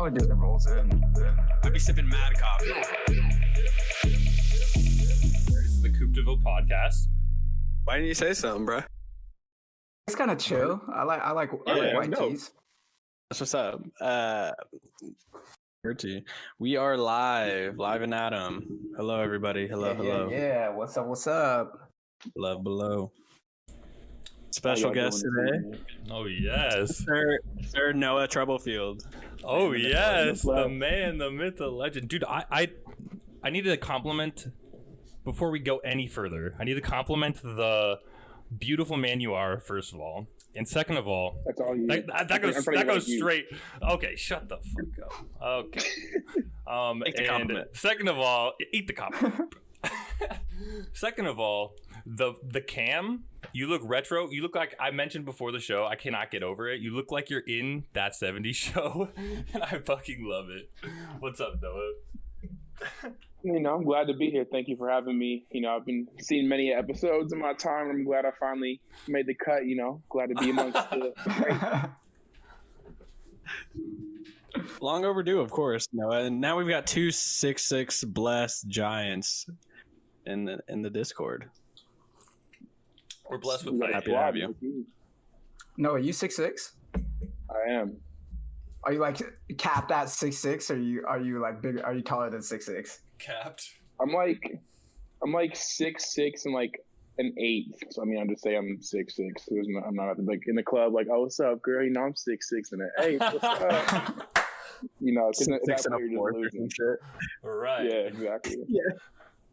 want to do the rules and I'd be sipping mad coffee. This is the Coopdeville Podcast. Why didn't you say something, bro? it's kind of chill. I like white teas. That's what's up. Gertie, we are live in Adam. Hello, everybody. Hello. Yeah. What's up? Love below. Special guest today. Oh yes, Sir Noah Troublefield. Oh yes, the man, the myth, the legend, dude. I needed a compliment before we go any further. I need to compliment the beautiful man you are, first of all, and second of all, that's all you. That goes straight. Okay, shut the fuck up. Okay. And second of all, eat the compliment. Second of all, the cam, you look retro. You look like I mentioned before the show. I cannot get over it. You look like you're in that 70s show, and I fucking love it. What's up, Noah? I'm glad to be here. Thank you for having me. I've been seeing many episodes in my time. I'm glad I finally made the cut. Glad to be amongst the great. Long overdue, of course. Noah, and now we've got 266 blessed giants in the Discord. We're blessed with that. Happy to have you. No, are you 6'6"? I am. Are you like capped at 6'6"? Are you like bigger? Are you taller than 6'6"? Capped. I'm like 6'6" and like an eighth. So I'll just say I'm 6'6". I'm not like in the club like, oh, what's up, girl? I'm 6'6" and an eighth. What's up? Because that's where you're just losing shit. Right. Yeah, exactly. Yeah.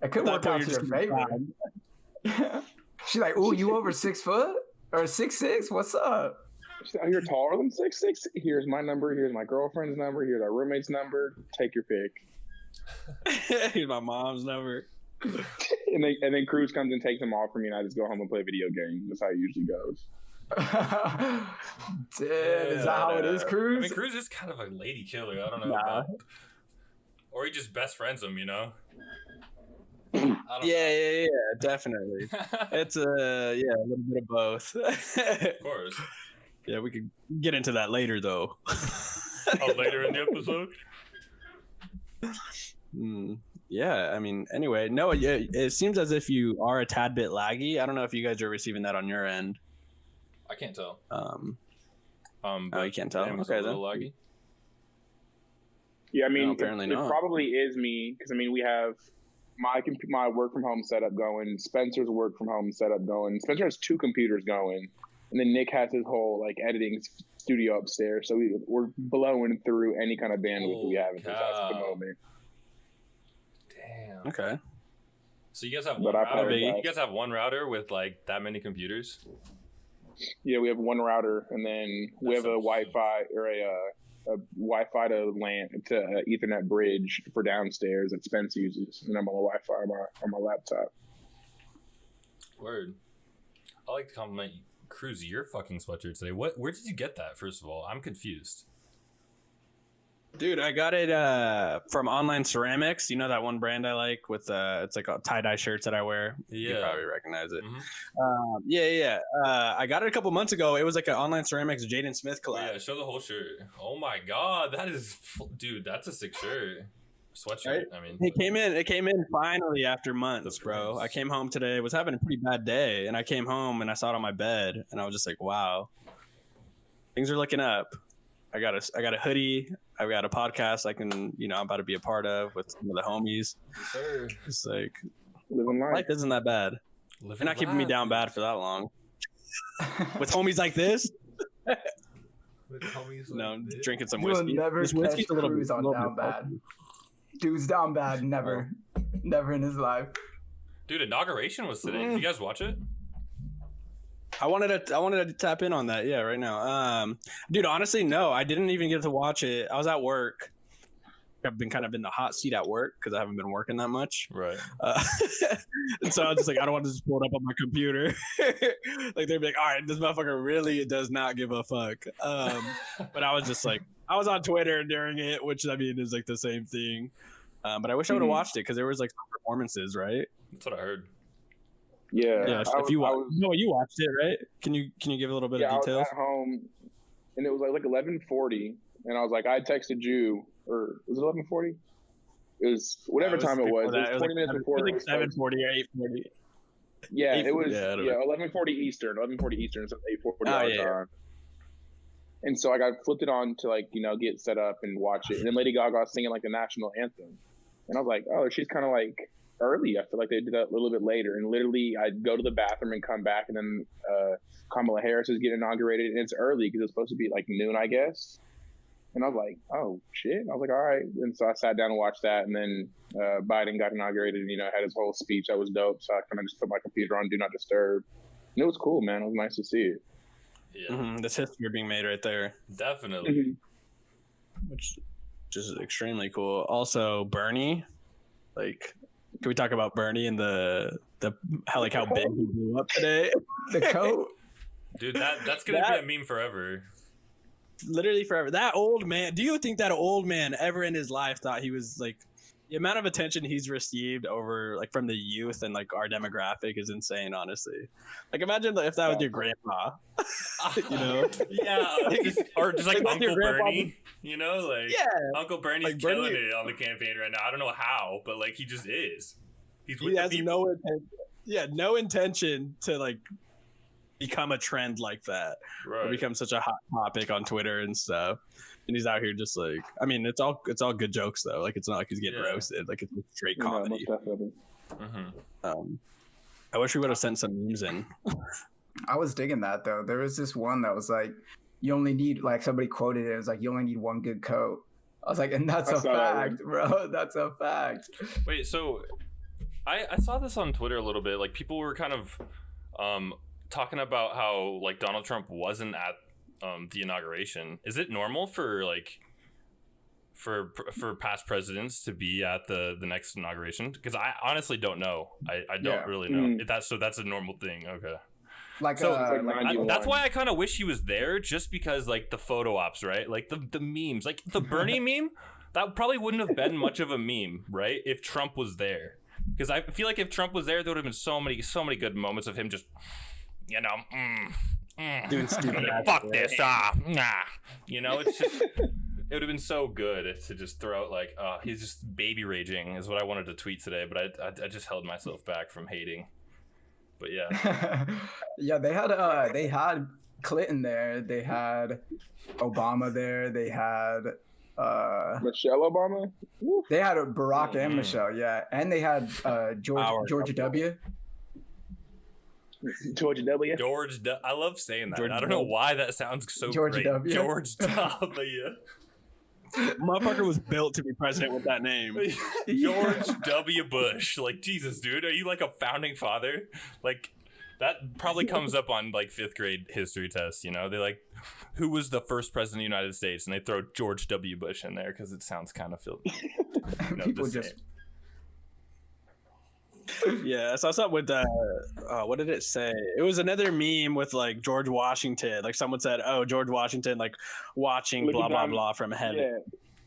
It could work out to your favor. She's like, "Ooh, you over 6 foot or 6'6"? What's up?" She's like, "Oh, you're taller than 6'6". Here's my number. Here's my girlfriend's number. Here's our roommate's number. Take your pick. Here's my mom's number. and then Cruz comes and takes them off from me, and I just go home and play video games. That's how it usually goes. Dude, is that how it is, Cruz? I mean, Cruz is kind of a lady killer. I don't know about. Or he just best friends him, Yeah, definitely. It's a little bit of both. Of course. Yeah, we could get into that later, though. Later in the episode? Yeah, I mean, anyway, no, it seems as if you are a tad bit laggy. I don't know if you guys are receiving that on your end. I can't tell. You can't tell? Okay, then. A little laggy. Yeah, apparently not. It probably is me, because, we have my work from home setup going, Spencer's work from home setup going. Spencer has 2 computers going, and then Nick has his whole editing studio upstairs. So we're blowing through any kind of bandwidth that we have in this house at the moment. Damn. Okay. So you guys have one router? You guys have one router with that many computers? Yeah, we have one router, and then we have a Wi-Fi or a Wi-Fi to LAN to Ethernet bridge for downstairs that Spence uses, and I'm on the Wi-Fi on my laptop. Word. I like to compliment you. Cruz, your fucking sweatshirt today. Where did you get that? First of all, I'm confused. Dude, I got it from Online Ceramics. You know that one brand I like with it's like a tie-dye shirts that I wear. Yeah, you probably recognize it. Mm-hmm. Yeah. I got it a couple months ago. It was like an Online Ceramics Jaden Smith collab. Yeah, show the whole shirt. Oh my god, dude, that's a sick shirt. Sweatshirt. Right? It came in finally after months, bro. I came home today. Was having a pretty bad day, and I came home and I saw it on my bed, and I was just like, wow, things are looking up. I got a hoodie. I've got a podcast I'm about to be a part of with some of the homies. Yes, sir. It's like living life isn't that bad. They're not keeping me down bad for that long. With homies like this. With homies drinking some You whiskey. will never This whiskey's catch Cruz on down bad. Dude's down bad. Never in his life. Dude, Inauguration was today. Did you guys watch it? I wanted to tap in on that. Yeah, right now. Dude, honestly, no, I didn't even get to watch it. I was at work. I've been kind of in the hot seat at work because I haven't been working that much. Right. And so I was just like, I don't want to just pull it up on my computer. Like they'd be like, all right, this motherfucker really does not give a fuck. But I was just like, I was on Twitter during it, which is like the same thing. But I wish I would have watched it because there was some performances, right? That's what I heard. Yeah. You watched it, right? Can you give a little bit of details? I was at home, and it was like 11:40, and I was like, I texted you, or was it 11:40? It was whatever time it was. It was 20 minutes before. It was like 7:40 or 8:40. Yeah, it was 11:40 Eastern. 11:40 Eastern, so 8:40 our time. And so I flipped it on to get set up and watch it. And then Lady Gaga was singing like the national anthem, and I was like, oh, she's kind of like early. I feel like they did that a little bit later. And literally, I'd go to the bathroom and come back, and then Kamala Harris is getting inaugurated, and it's early because it's supposed to be like noon, I guess. And I was like, oh shit. I was like, all right. And so I sat down and watched that, and then Biden got inaugurated and had his whole speech. That was dope. So I kind of just put my computer on Do Not Disturb. And it was cool, man. It was nice to see it. Yeah, this history being made right there. Definitely. Which is extremely cool. Also, Bernie, can we talk about Bernie and how big he blew up today? The coat, dude. That's gonna be a meme forever. Literally forever. That old man. Do you think that old man ever in his life thought he was the amount of attention he's received over from the youth and our demographic is insane, honestly. Imagine if that was your grandpa. Yeah, or just Uncle Bernie, Uncle Bernie's killing it on the campaign right now. I don't know how, but he just is. He has no intention to become a trend like that, right? Or become such a hot topic on Twitter and stuff. And he's out here just it's all good jokes though. It's not like he's getting roasted. It's straight comedy. Definitely. I wish we would have sent some memes in. I was digging that though. There was this one that was you only need somebody quoted it. It was you only need one good coat. I was and that's a fact, bro. That's a fact. Wait, so I saw this on Twitter a little bit. People were kind of talking about how Donald Trump wasn't at the inauguration. Is it normal for for past presidents to be at the next inauguration? Because I honestly don't know. I don't really know. That's a normal thing. Okay. That's why I kind of wish he was there, just because the photo ops, right? The memes, the Bernie meme, that probably wouldn't have been much of a meme, right? If Trump was there, because I feel if Trump was there would have been so many good moments of him just, doing stupid. Fuck this, it's just. It would have been so good to just throw out he's just baby raging is what I wanted to tweet today, but I just held myself back from hating. But yeah. Yeah, they had Clinton there, they had Obama there, they had Michelle Obama. They had Barack and Michelle, yeah, and they had George W. George W. I love saying that. I don't know why that sounds so great. W. George W. Motherfucker was built to be president with that name. George W. Bush. Jesus, dude, are you a founding father? That probably comes up on 5th grade history tests. They who was the first president of the United States, and they throw George W. Bush in there because it sounds kind of people just. Yeah, I saw something with what did it say? It was another meme with George Washington. Someone said, "Oh, George Washington, watching blah blah blah from heaven."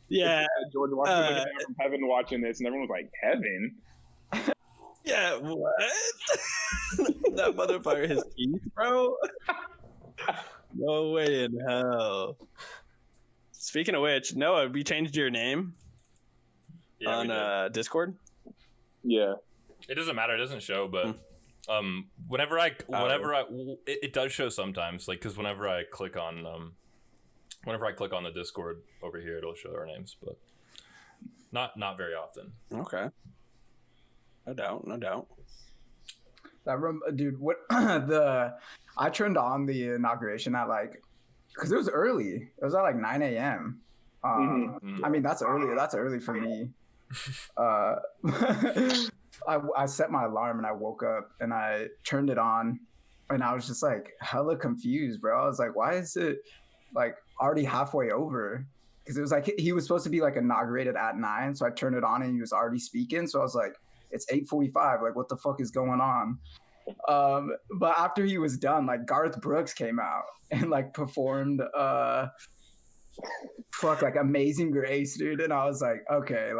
Yeah. George Washington looking down from heaven watching this, and everyone was like, "Heaven." Yeah, what? That motherfucker, his teeth, bro. No way in hell. Speaking of which, Noah, we changed your name on Discord. Yeah. It doesn't matter. It doesn't show, but whenever it does show sometimes. Because whenever I click on the Discord over here, it'll show our names, but not very often. Okay. No doubt. Dude, what I turned on the inauguration at because it was early. It was at 9 a.m. I mean, that's early. That's early for me. I set my alarm and I woke up and I turned it on and I was just hella confused, bro. I was why is it already halfway over? Because it was he was supposed to be inaugurated at 9, so I turned it on and he was already speaking. So I was it's 8:45. What the fuck is going on? But after he was done, Garth Brooks came out and performed Amazing Grace, dude. And I was okay,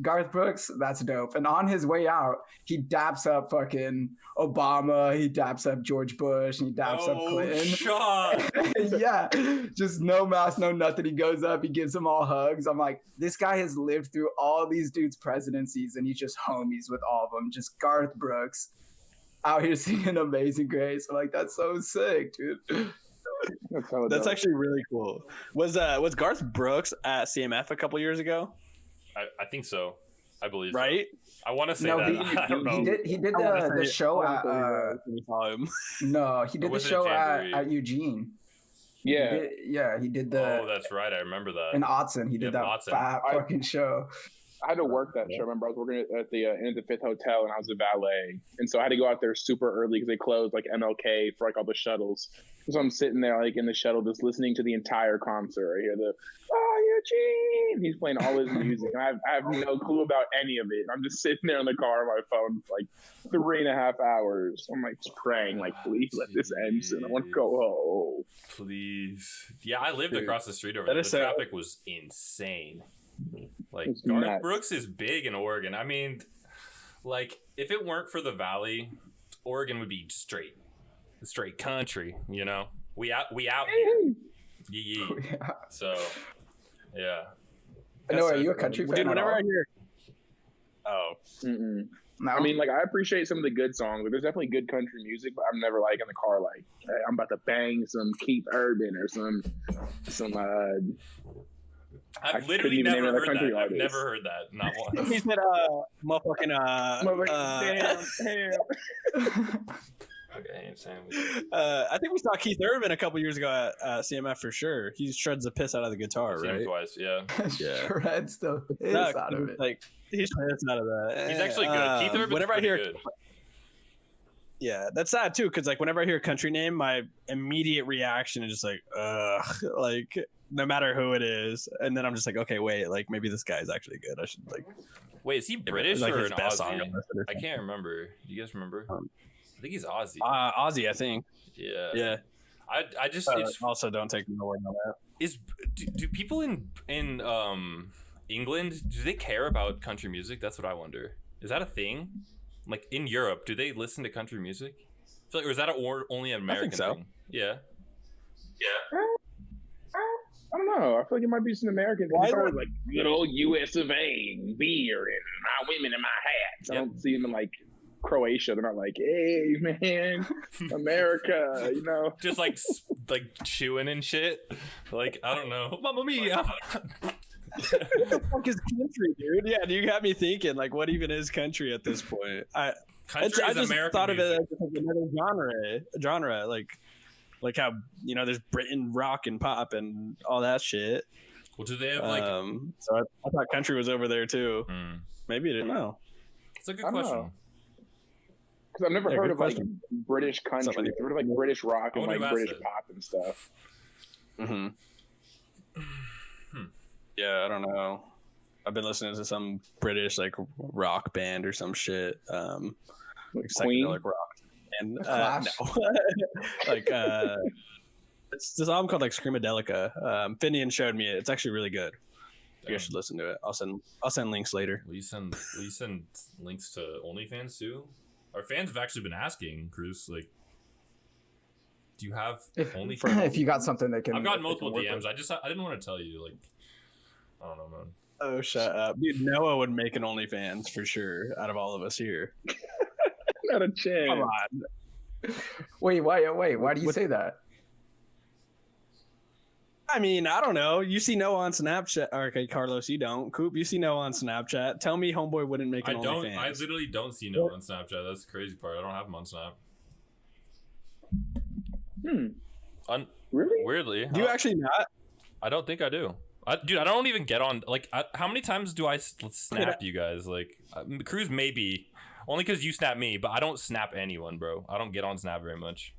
Garth Brooks, that's dope. And on his way out, he daps up fucking Obama, he daps up George Bush, and he daps up Clinton. Shot. Yeah, just no mask, no nothing. He goes up, he gives them all hugs. I'm like, this guy has lived through all these dudes' presidencies, and he's just homies with all of them. Just Garth Brooks out here singing Amazing Grace. I'm like, that's so sick, dude. That's actually really cool. Was Garth Brooks at CMF a couple years ago? I think so. I believe right. So. I want to say that. I don't know. He did the show at. No, he did the show at Eugene. Yeah, he did the. Oh, that's right. I remember that. In Autzen, he did that fat fucking show. I had to work that show. I remember I was working at the Inn at the Fifth Hotel, and I was a valet, and so I had to go out there super early because they closed like MLK for like all the shuttles. So I'm sitting there like in the shuttle, just listening to the entire concert. I hear the Eugene. He's playing all his music, and I have no clue about any of it. I'm just sitting there in the car on my phone for like 3.5 hours. I'm like just praying, like, please let this end soon. I want to go home. Please. Yeah, I lived across the street over there. The traffic was insane. Like Garth Brooks is big in Oregon. I mean, like if it weren't for the Valley, Oregon would be straight country. You know, we out here. Yeah. So, yeah. Noah, are you a country fan? Dude, whenever I hear. No. I mean, like I appreciate some of the good songs. Like, there's definitely good country music, but I'm never like in the car like, hey, I'm about to bang some Keith Urban or some. I've literally never heard that. I've never heard that. Not once. He said, motherfucking, damn. Okay, I think we saw Keith Urban a couple years ago at CMF for sure. He shreds the piss out of the guitar, I've seen him twice, yeah. Shreds the piss out of it. Like, he shreds out of that. He's actually good. Keith Urban's whenever I hear good. Yeah, that's sad too, because like whenever I hear a country name, my immediate reaction is just like, ugh, like no matter who it is, and then I'm just like, okay, wait, like maybe this guy is actually good. I should like. Wait, is he British like or his an best Aussie? song I can't remember. Do you guys remember? I think he's Aussie. Aussie, I think. Yeah. Yeah. I just also don't take my word on that. Do people in England, do they care about country music? That's what I wonder. Is that a thing? Like in Europe, do they listen to country music? Or is that only an American thing? Yeah. I don't know. I feel like it might be some American. It's always like good old U.S. of A. beer and my women in my hats. I don't see them in like Croatia. They're not like, hey man, America, you know, just like chewing and shit. Like I don't know, Mamma Mia. What the fuck is country, dude? Yeah, you got me thinking. Like, what even is country at this point? I just American thought music. of it as another genre, like how there's Britain rock and pop and all that shit. Well, do they have like? So I thought country was over there too. Maybe I didn't know. It's a good question. Because I've never heard of like British country. I've heard of like British rock and like British pop and stuff. Yeah, I don't know. I've been listening to some British like rock band or some shit. Like psychedelic rock. And no. Like it's this album called like Screamadelica. Finian showed me it. It's actually really good. You guys should listen to it. I'll send links later. Will you send links to OnlyFans too? Our fans have actually been asking, Cruz, like, do you have OnlyFans? If you got something that can, I've gotten multiple DMs. I didn't want to tell you, like, I don't know, man. Oh, shut up, dude. Noah would make an OnlyFans for sure. Out of all of us here, not a chance. Come on. Wait, why do you say that? I mean, I don't know. You see Noah on Snapchat. Okay, Carlos, you don't. Coop, you see Noah on Snapchat. Tell me homeboy wouldn't make an OnlyFans. I literally don't see Noah on Snapchat. That's the crazy part. I don't have him on Snap. Really? Weirdly. Do you actually not? I don't think I do. Dude, I don't even get on. Like, how many times do I snap you guys? Like, Cruz maybe. Only because you snap me, but I don't snap anyone, bro. I don't get on Snap very much.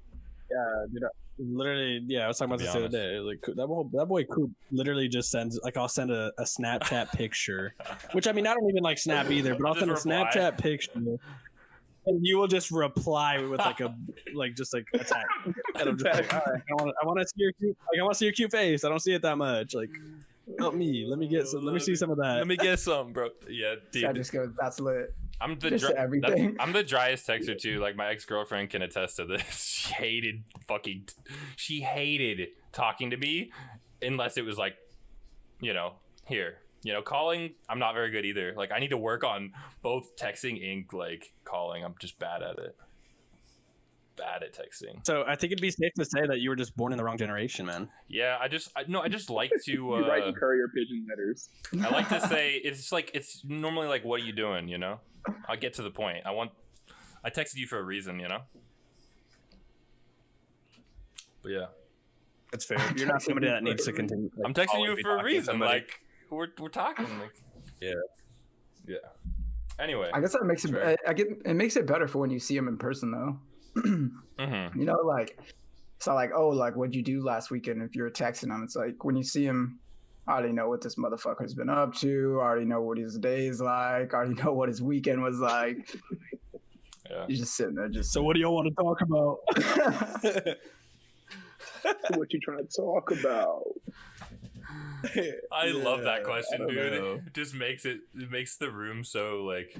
Yeah, dude. Literally, yeah, I was talking about this the other day. Like that boy Coop literally just sends like I'll send a Snapchat picture, which I mean I don't even like Snap either, but I'll send a Snapchat picture, and you will just reply with like a just a tag, and I'm just like, all right, I want to see your cute, I want to see your cute face. I don't see it that much, like. Help me. Let me get some. Let me see some of that. Let me get some, bro. Yeah, dude. I just go, that's lit. I'm the I'm the driest texter too. Like my ex-girlfriend can attest to this. She hated talking to me unless it was like, calling. I'm not very good either. Like I need to work on both texting and like calling. I'm just bad at it. Bad at texting. So I think it'd be safe to say that you were just born in the wrong generation, man. Yeah, I just like to you write in courier pigeon letters. I like to say it's normally like, what are you doing? I'll get to the point. I texted you for a reason, But yeah, that's fair. You're not somebody that needs to continue. Like, I'm texting you for a reason. Like we're talking. Like yeah. Anyway, I guess that makes it. It makes it better for when you see him in person, though. Mm-hmm. Like it's not like, oh, like what'd you do last weekend? If you're texting him, it's like when you see him, I already know what this motherfucker's been up to. I already know what his day is like. I already know what his weekend was like. Yeah. You're just sitting there, So what do y'all want to talk about? What you trying to talk about? I love that question, dude. It just makes the room so like,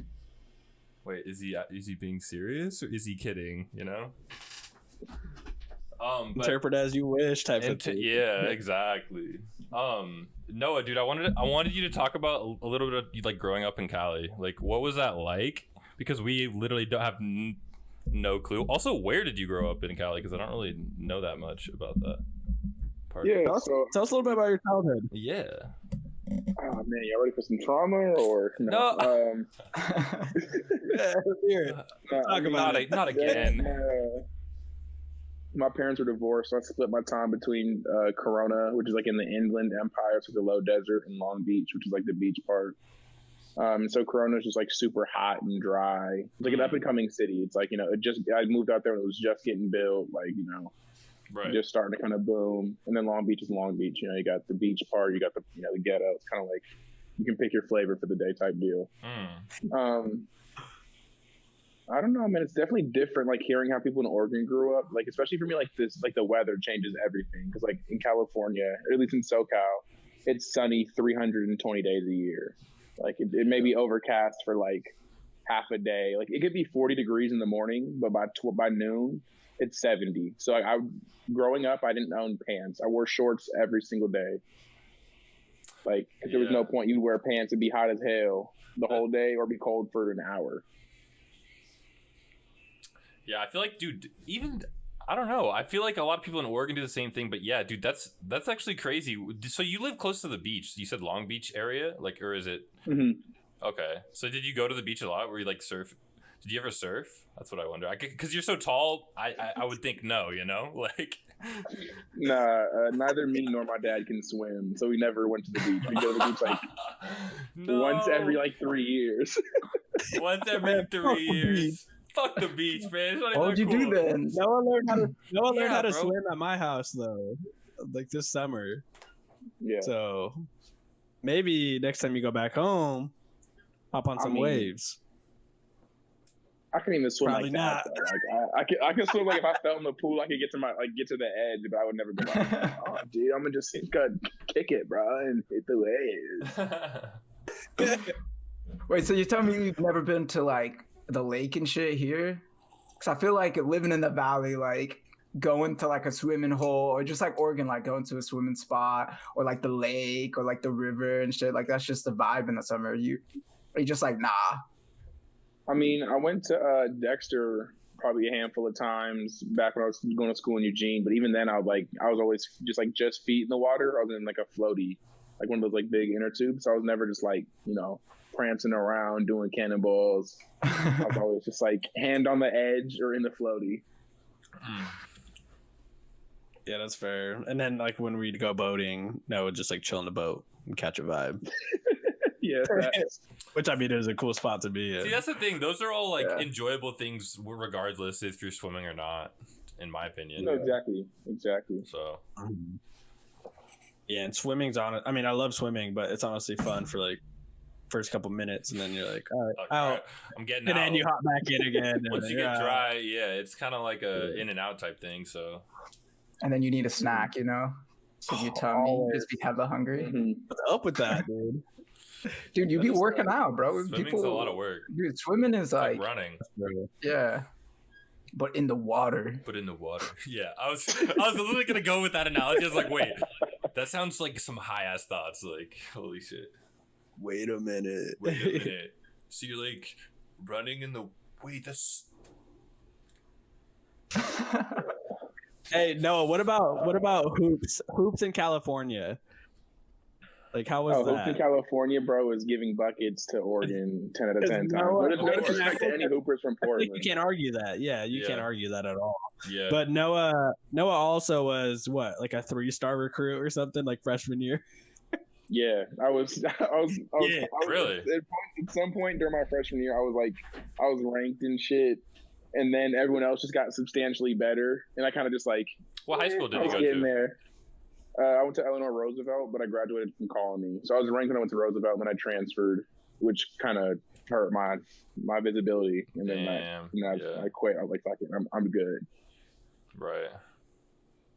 wait, is he being serious or is he kidding? Interpret as you wish, type of thing. Yeah, exactly. Noah, dude, I wanted you to talk about a little bit of like growing up in Cali. Like, what was that like? Because we literally don't have no clue. Also, where did you grow up in Cali? Because I don't really know that much about that part. Yeah, tell us a little bit about your childhood. Yeah. Oh man, y'all ready for some trauma or no? Not again. My parents were divorced, so I split my time between Corona, which is like in the Inland Empire, so the low desert, and Long Beach, which is like the beach part. So Corona is just like super hot and dry. It's like an up and coming city. It's like, I moved out there and it was just getting built, like, right. Just starting to kind of boom. And then Long Beach is Long Beach. You got the beach part, you got the, the ghetto. It's kind of like you can pick your flavor for the day type deal. I don't know, man. It's definitely different, like hearing how people in Oregon grew up, like especially for me, like this, like the weather changes everything. Because like in California, or at least in SoCal, it's sunny 320 days a year. Like it may be overcast for like half a day. Like it could be 40 degrees in the morning, but by noon, it's 70. So growing up, I didn't own pants. I wore shorts every single day. Like there was no point you'd wear pants and be hot as hell the whole day or be cold for an hour. Yeah, I feel like, dude, I don't know. I feel like a lot of people in Oregon do the same thing, but yeah, dude, that's actually crazy. So you live close to the beach. You said Long Beach area, like, or is it? Mm-hmm. Okay. So did you go to the beach a lot? Where you like surf? Did you ever surf? That's what I wonder. Because you're so tall, I would think no. Like. Nah, neither me nor my dad can swim, so we never went to the beach. We go to the beach like once every like 3 years. Once every 3 years. Fuck the beach, man. What would you do then? Noah learned how to swim at my house though, like this summer. Yeah. So maybe next time you go back home, hop on some waves. I can't even swim. Probably like that. Like, I can swim like if I fell in the pool, I could get to the edge, but I would never go like, oh, dude, I'm gonna just kick it, bro, and hit the waves. Wait, so you're telling me you've never been to like the lake and shit here? Because I feel like living in the valley, like going to like a swimming hole, or just like Oregon, like going to a swimming spot, or like the lake, or like the river and shit, like that's just the vibe in the summer. Are you just like, nah? I mean, I went to Dexter probably a handful of times back when I was going to school in Eugene, but even then I was always just feet in the water. I was in like a floaty, like one of those like big inner tubes. So I was never just like, prancing around doing cannonballs. I was always just like hand on the edge or in the floaty. Yeah, that's fair. And then like when we'd go boating, no, would just like chill in the boat and catch a vibe. Yeah, which I mean is a cool spot to be in. See, that's the thing. Those are all like enjoyable things, regardless if you're swimming or not. In my opinion. No, exactly. So. Yeah, and swimming's on. I mean, I love swimming, but it's honestly fun for like first couple minutes, and then you're like, all right, out. I'm getting and out. then you hop back in again. Once you get dry, it's kind of like a in and out type thing. So. And then you need a snack, Did you tell me just be hella hungry? Mm-hmm. What's up with that, dude? Dude, you be working out, bro. Swimming's a lot of work. Dude, swimming is Like like running. yeah. But in the water. Yeah, I was literally gonna go with that analogy. I was like, wait, that sounds like some high ass thoughts. Like, holy shit. Wait a minute. So you're like running in the that's. Hey, Noah, what about hoops? Hoops in California. Like, how was that? Hoops in California, bro, is giving buckets to Oregon 10 out of 10 times. Noah, No disrespect to any hoopers from Portland. You can't argue that. Yeah, you can't argue that at all. Yeah. But Noah also was what, like a 3-star recruit or something, like freshman year. Yeah, I was really? At some point during my freshman year, I was ranked and shit, and then everyone else just got substantially better, and I kind of just like. What high school did you go to? There. I went to Eleanor Roosevelt, but I graduated from Colony, so I was ranked when I went to Roosevelt, and then I transferred, which kind of hurt my visibility, and then I quit. I was like, "Fuck it, I'm good." Right.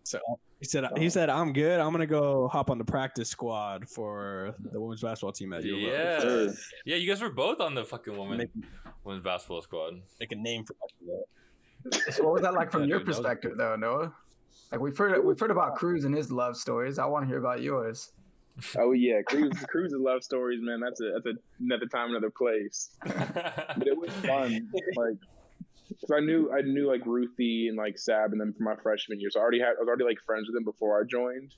So he said, "I'm good. I'm gonna go hop on the practice squad for the women's basketball team at U of L." Yeah, yeah. You guys were both on the fucking women's basketball squad. Make a name for that. So what was that like from your perspective, though, Noah? Like we've heard about Cruz and his love stories. I want to hear about yours. Oh yeah, Cruz's love stories, man. That's another time, another place. But it was fun. Like, so I knew like Ruthie and like Sab and them from my freshman year. So I was already like friends with them before I joined.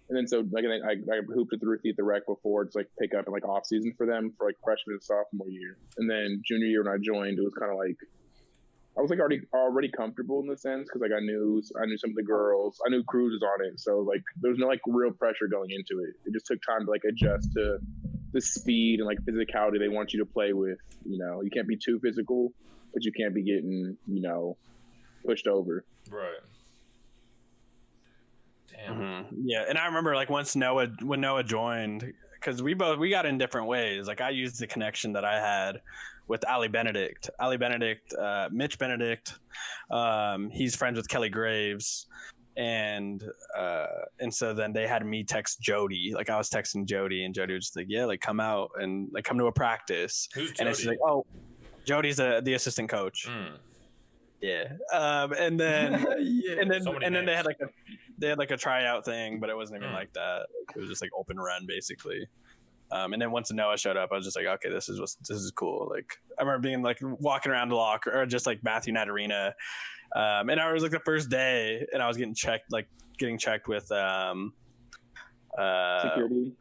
And then so like I hooped with Ruthie at the rec before to like pick up in like off season for them for like freshman and sophomore year. And then junior year when I joined, it was kind of like. I was like already comfortable in the sense because like I knew some of the girls. I knew Cruz was on it, so like there was no like real pressure going into it. It just took time to like adjust to the speed and like physicality they want you to play with. You know, you can't be too physical, but you can't be getting pushed over. Right. Damn. Mm-hmm. Yeah, and I remember like when Noah joined, because we got in different ways. Like I used the connection that I had with Mitch Benedict. He's friends with Kelly Graves. And so then they had me text Jody. Like I was texting Jody and Jody was just like, yeah, like come out and like come to a practice. Who's Jody? And it's like, oh, Jody's the assistant coach. Yeah. And then they had like a tryout thing, but it wasn't even like that. It was just like open run basically. And then once Noah showed up, I was just like, okay, this is cool. Like I remember being like walking around the locker or just like Matthew Knight Arena. And I was like the first day and I was getting checked with security.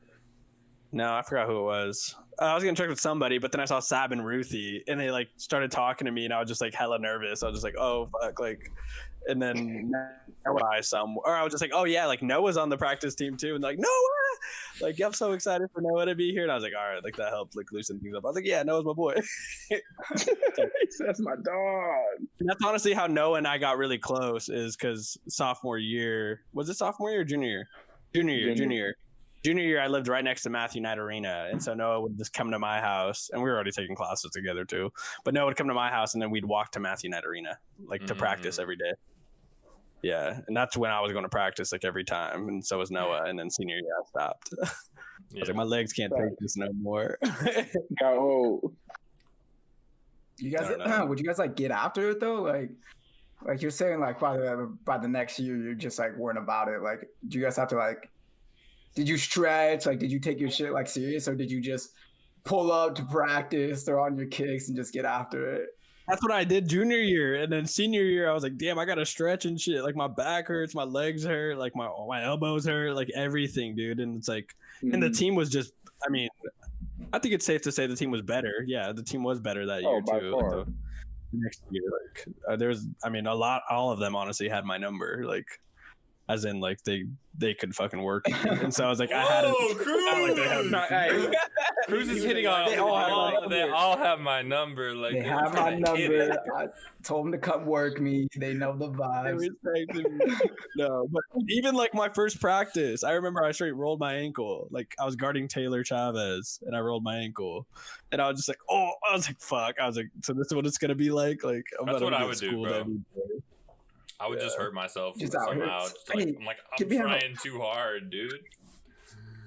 No, I forgot who it was. I was getting checked with somebody, but then I saw Sab and Ruthie and they like started talking to me and I was just like hella nervous. I was just like, oh fuck, like, and then I was just like, oh yeah, like Noah's on the practice team too, and like Noah, like I'm so excited for Noah to be here, and I was like, all right, like that helped like loosen things up. I was like, yeah, Noah's my boy. That's my dog. And that's honestly how Noah and I got really close, is because sophomore year, was it sophomore year or junior year? Junior year, I lived right next to Matthew Knight Arena, and so Noah would just come to my house, and we were already taking classes together too. But Noah would come to my house, and then we'd walk to Matthew Knight Arena, like to practice every day. Yeah, and that's when I was going to practice like every time, and so was Noah. And then senior year, I stopped. I was like, my legs can't take this no more. Oh, you guys, would you guys like get after it though? Like you're saying, like by the next year, you just like weren't about it. Like, do you guys have to like? Did you stretch? Like, did you take your shit like serious, or did you just pull up to practice, throw on your kicks, and just get after it? That's what I did junior year, and then senior year, I was like, damn, I gotta stretch and shit. Like my back hurts, my legs hurt, like my elbows hurt, like everything, dude. And it's like, and the team was just, I mean, I think it's safe to say the team was better. Yeah, the team was better that year too. By far. Like next year, like there's, I mean, all of them honestly had my number, like. As in, like they could fucking work, and so I was like, I had Cruz. Cruz is hitting on. They all have my number. Like they have my number. I told them to come work me. They know the vibes. No, but even like my first practice, I remember I straight rolled my ankle. Like I was guarding Taylor Chavez, and I rolled my ankle, and I was just like, oh, I was like, fuck. I was like, so this is what it's gonna be like. Like that's what I would do, bro. I would just hurt myself Just out somehow. here. Just like, I'm trying too hard, dude.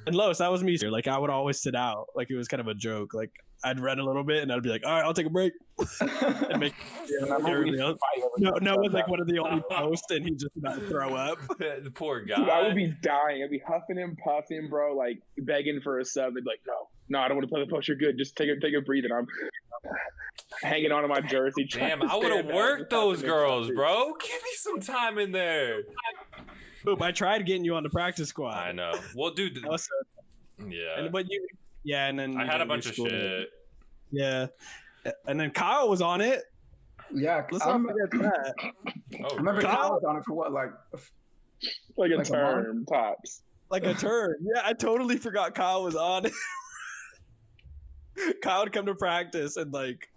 And Lois, that was me. Like I would always sit out. Like it was kind of a joke. Like I'd run a little bit and I'd be like, all right, I'll take a break. And make everything else. No one's like one of the only posts and he just about to throw up. The poor guy. Dude, I would be dying. I'd be huffing and puffing, bro, like begging for a sub. They'd be like, no, I don't want to play the post. You're good. Just take a breathe. And I'm hanging on to my jersey. Damn, I would have worked those girls, bro. Give me some time in there. Boop, I tried getting you on the practice squad. I know. Well, dude. Yeah. And then I had a bunch of shit. Yeah. And then Kyle was on it. Yeah, Let's not forget that. I remember Kyle was on it for what, like a term, tops. Like a turn. Yeah, I totally forgot Kyle was on it. Kyle would come to practice and like,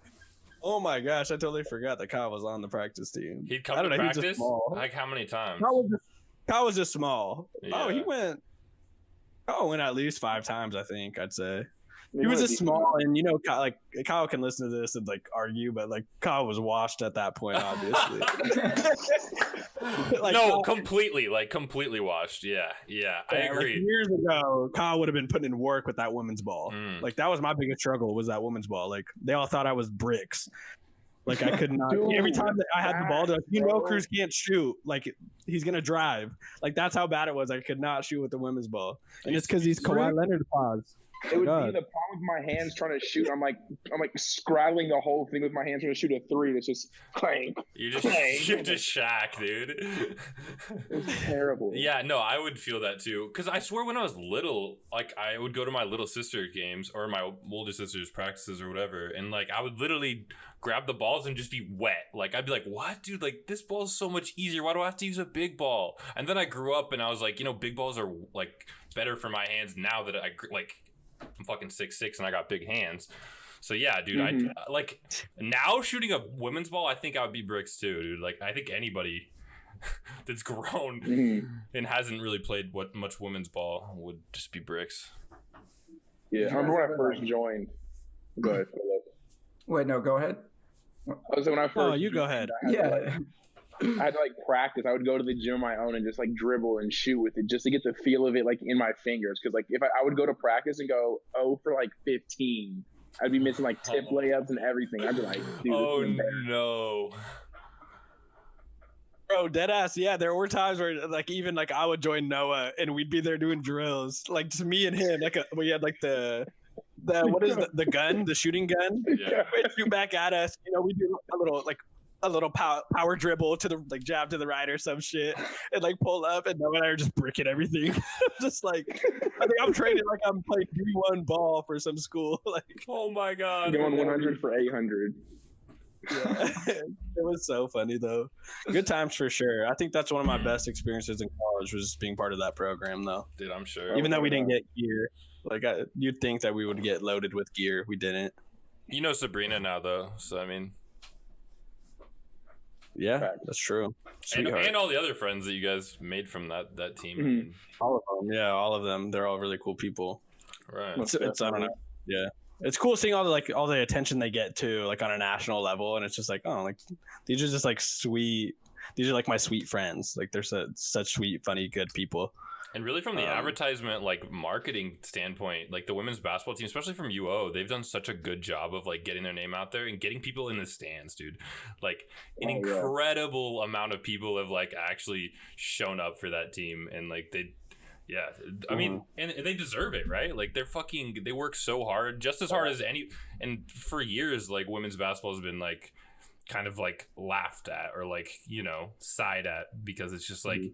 oh my gosh, I totally forgot that Kyle was on the practice team. He'd come to practice? Like how many times? Kyle was just small. Yeah. Kyle went at least 5 times, I think, I'd say. He was just small, and you know, Kyle can listen to this and like argue, but like Kyle was washed at that point, obviously. completely washed. Yeah, I agree. Like years ago, Kyle would have been putting in work with that women's ball. Like that was my biggest struggle, was that women's ball. Like they all thought I was bricks. Like I could not. Dude, every time that I had the ball, they're like, Cruz can't shoot. Like he's gonna drive. Like that's how bad it was. I could not shoot with the women's ball, and it's because he's Kawhi Leonard pods. It would be the problem with my hands trying to shoot. I'm like scrabbling the whole thing with my hands trying to shoot a 3. That's just clank. You're just Shaq, dude. It's terrible. Yeah, no, I would feel that too. Because I swear when I was little, like I would go to my little sister games or my older sister's practices or whatever, and like I would literally grab the balls and just be wet. Like I'd be like, what, dude? Like this ball is so much easier. Why do I have to use a big ball? And then I grew up and I was like, you know, big balls are like better for my hands now that I'm fucking 6'6" and I got big hands. So yeah, dude, I like now shooting a women's ball, I think I would be bricks too, dude. Like I think anybody that's grown and hasn't really played much women's ball would just be bricks. Yeah, I remember when I first joined. Go ahead, Philip. Wait, no, go ahead. I was when I first. Oh, you go ahead. I had to like practice. I would go to the gym on my own and just like dribble and shoot with it just to get the feel of it like in my fingers. Because like if I would go to practice and go 0 for like 15, I'd be missing like tip layups and everything. I'd be like, dude, oh no. Bro, deadass. Yeah, there were times where like even like I would join Noah and we'd be there doing drills. Like just me and him. Like we had like the what is the gun, the shooting gun? Yeah. They'd shoot back at us. You know, we do a little power dribble to the like jab to the right or some shit, and like pull up, and Noah and I are just bricking everything. Just like I think I'm training like I'm playing D1 ball for some school. Like, oh my god, going 100 for 800. Yeah. It was so funny though. Good times for sure. I think that's one of my best experiences in college, was just being part of that program though. Dude, I'm sure. Even though we didn't get gear, like you'd think that we would get loaded with gear, we didn't. You know Sabrina now though, so I mean. Yeah, that's true. And all the other friends that you guys made from that team. Mm-hmm. All of them. Yeah, all of them. They're all really cool people. Right. It's I don't know. Yeah. It's cool seeing all the attention they get too, like on a national level, and it's just like, oh, like these are just like sweet. These are like my sweet friends. Like they're such sweet, funny, good people. And really from the advertisement, like marketing standpoint, like the women's basketball team, especially from UO, they've done such a good job of like getting their name out there and getting people in the stands, dude. Like an incredible amount of people have like actually shown up for that team, and like I mean, and they deserve it, right? Like they work so hard, just as hard as any. And for years, like women's basketball has been like kind of like laughed at or like, you know, sighed at, because it's just like.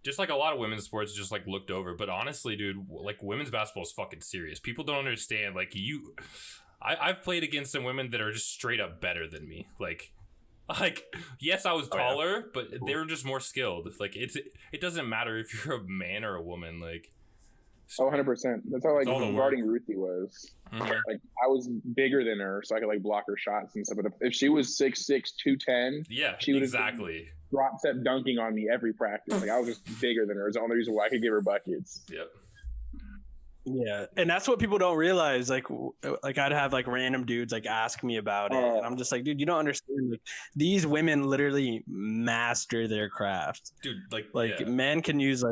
Just like a lot of women's sports just like looked over. But honestly, dude, like women's basketball is fucking serious. People don't understand. Like I've played against some women that are just straight up better than me. Like yes, I was taller, but they were just more skilled. Like it doesn't matter if you're a man or a woman. Like 100%. That's how like guarding Ruthie was. Mm-hmm. Like I was bigger than her, so I could like block her shots and stuff. But if she was 6'6", 210, she would exactly drop step dunking on me every practice. Like I was just bigger than her. It's the only reason why I could give her buckets. Yep. Yeah, and that's what people don't realize. Like I'd have like random dudes like ask me about it, and I'm just like, dude, you don't understand. Like these women literally master their craft, dude. Men can use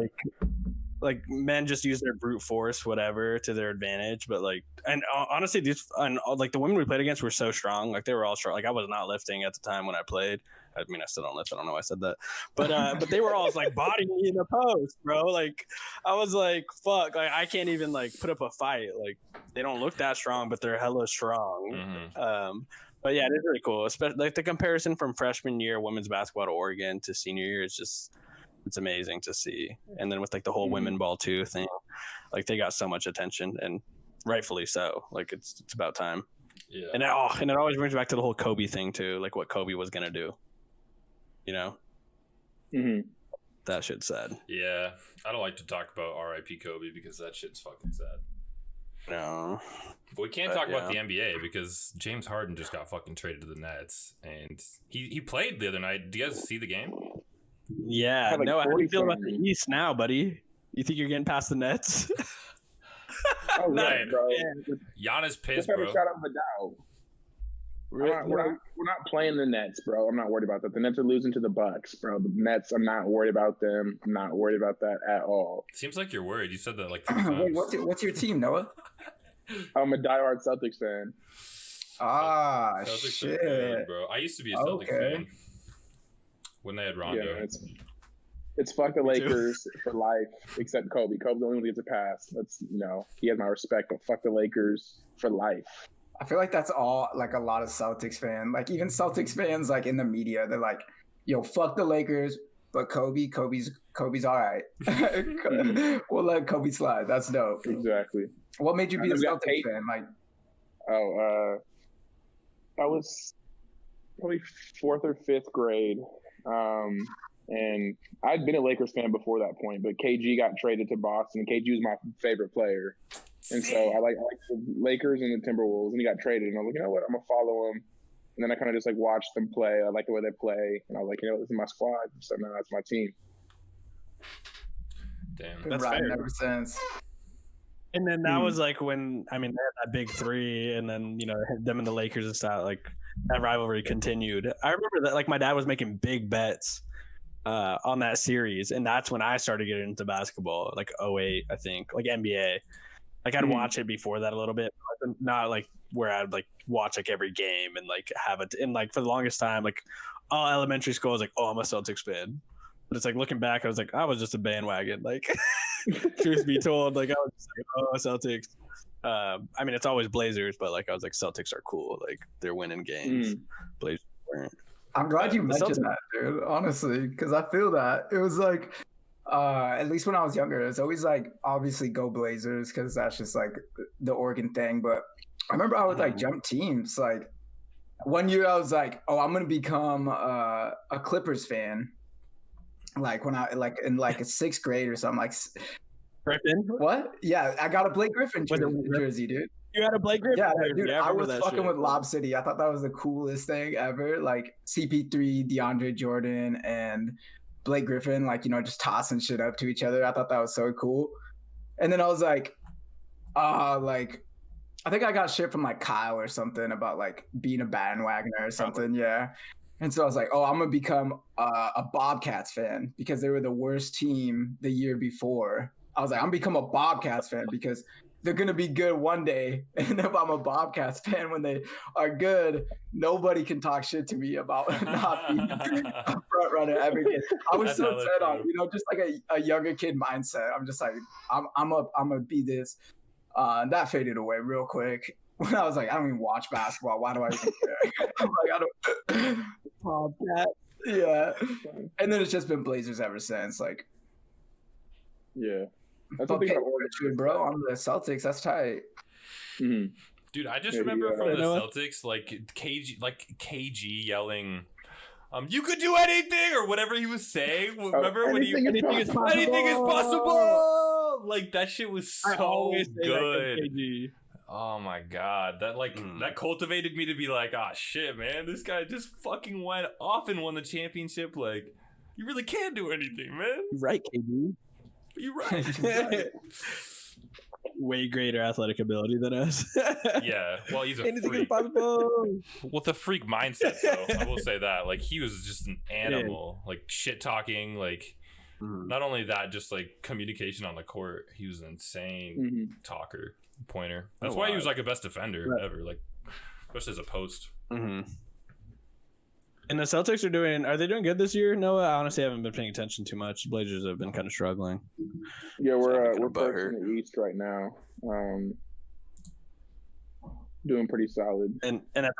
like men just use their brute force, whatever, to their advantage. But honestly, like the women we played against were so strong. Like they were all strong. Like I was not lifting at the time when I played. I mean, I still don't lift. I don't know why I said that, but they were all like bodying me in the post, bro. Like I was like, fuck, like I can't even like put up a fight. Like they don't look that strong, but they're hella strong. Mm-hmm. But yeah, it is really cool. Especially like the comparison from freshman year women's basketball to Oregon to senior year is just, it's amazing to see. And then with like the whole women ball too thing, like they got so much attention, and rightfully so. Like it's about time. Yeah. And it always brings back to the whole Kobe thing too, like what Kobe was gonna do. You know, that shit's sad. Yeah, I don't like to talk about R.I.P. Kobe because that shit's fucking sad. No, but we can't talk about the NBA because James Harden just got fucking traded to the Nets, and he played the other night. Do you guys see the game? Yeah, no. How do you feel about the East now, buddy? You think you're getting past the Nets? Oh, right, bro. Giannis pissed, bro. Shout out Vidal. We're not playing the Nets, bro. I'm not worried about that. The Nets are losing to the Bucks, bro. The Nets, I'm not worried about them. I'm not worried about that at all. Seems like you're worried. You said that like 3 times. Wait, what's your team, Noah? I'm a diehard Celtics fan. Celtics shit, good, bro. I used to be a Celtics fan when they had Rondo. Yeah, it's fuck the Lakers for life, except Kobe. Kobe's the only one who gets a pass. He has my respect, but fuck the Lakers for life. I feel like that's all, like a lot of Celtics fans, like even Celtics fans, like in the media, they're like, yo, fuck the Lakers, but Kobe's all right. We'll let Kobe slide. That's dope. Exactly. What made you be a Celtics fan? Like, I was probably 4th or 5th grade. And I'd been a Lakers fan before that point, but KG got traded to Boston. KG was my favorite player. And so I like the Lakers and the Timberwolves, and he got traded. And I was like, you know what? I'm going to follow him. And then I kind of just like watched them play. I like the way they play. And I was like, you know, this is my squad. So now that's my team. Damn. That's right fair. Ever since. And then that was like when, I mean, they had that big three, and then, you know, them and the Lakers and stuff, like that rivalry continued. I remember that, like, my dad was making big bets on that series. And that's when I started getting into basketball, like 2008, I think, like NBA. Like I'd watch it before that a little bit, but not like where I'd like watch like every game and like have it. And like for the longest time, like all elementary school, I was like, oh, I'm a Celtics fan. But it's like looking back, I was like, I was just a bandwagon. Like, truth be told, like I was just like, oh, Celtics. I mean, it's always Blazers, but like I was like, Celtics are cool. Like they're winning games. Blazers weren't. I'm glad you mentioned that, dude. Honestly, because I feel that it was like. At least when I was younger, it's always like obviously go Blazers because that's just like the Oregon thing. But I remember I would like jump teams. Like one year I was like, oh, I'm gonna become a Clippers fan. Like when I like in like a 6th grade or something. Like Griffin? What? Yeah, I got a Blake Griffin jersey, dude. You had a Blake Griffin? Yeah, dude. Yeah, I was fucking with Lob City. I thought that was the coolest thing ever. Like CP3, DeAndre Jordan, and Blake Griffin, like, you know, just tossing shit up to each other. I thought that was so cool. And then I was like, like, I think I got shit from like Kyle or something about like being a bandwagoner or something. Yeah. And so I was like, oh, I'm going to become a Bobcats fan because they were the worst team the year before. I was like, I'm going to become a Bobcats fan because they're going to be good one day. And if I'm a Bobcats fan when they are good, nobody can talk shit to me about not being a front runner ever again. I was so set on, you know, just like a younger kid mindset. I'm just like, I'm going to be this. That faded away real quick. When I was like, I don't even watch basketball. Why do I even care? I'm like, I don't. Bobcat. Yeah. And then it's just been Blazers ever since. Like, yeah. That's a big origin, bro. On the Celtics, that's tight. Mm-hmm. Dude, I just remember from the Celtics, like KG yelling, "You could do anything" or whatever he was saying. Remember when anything is possible? Like that shit was so good. Oh my god, that that cultivated me to be like, oh shit, man, this guy just fucking went off and won the championship. Like, you really can't do anything, man. You're right, KG. You're right. way greater athletic ability than us. Yeah, well, he's a Anything is freak. possible. With a freak mindset, though, I will say that. Like, he was just an animal. Like, shit talking. Like, not only that, just like communication on the court. He was an insane talker, pointer. That's why he was like a best defender ever. Like, especially as a post. And the Celtics are they doing good this year? Noah, I honestly haven't been paying attention too much. The Blazers have been kind of struggling. Yeah, we're first in the East right now. Doing pretty solid. And that's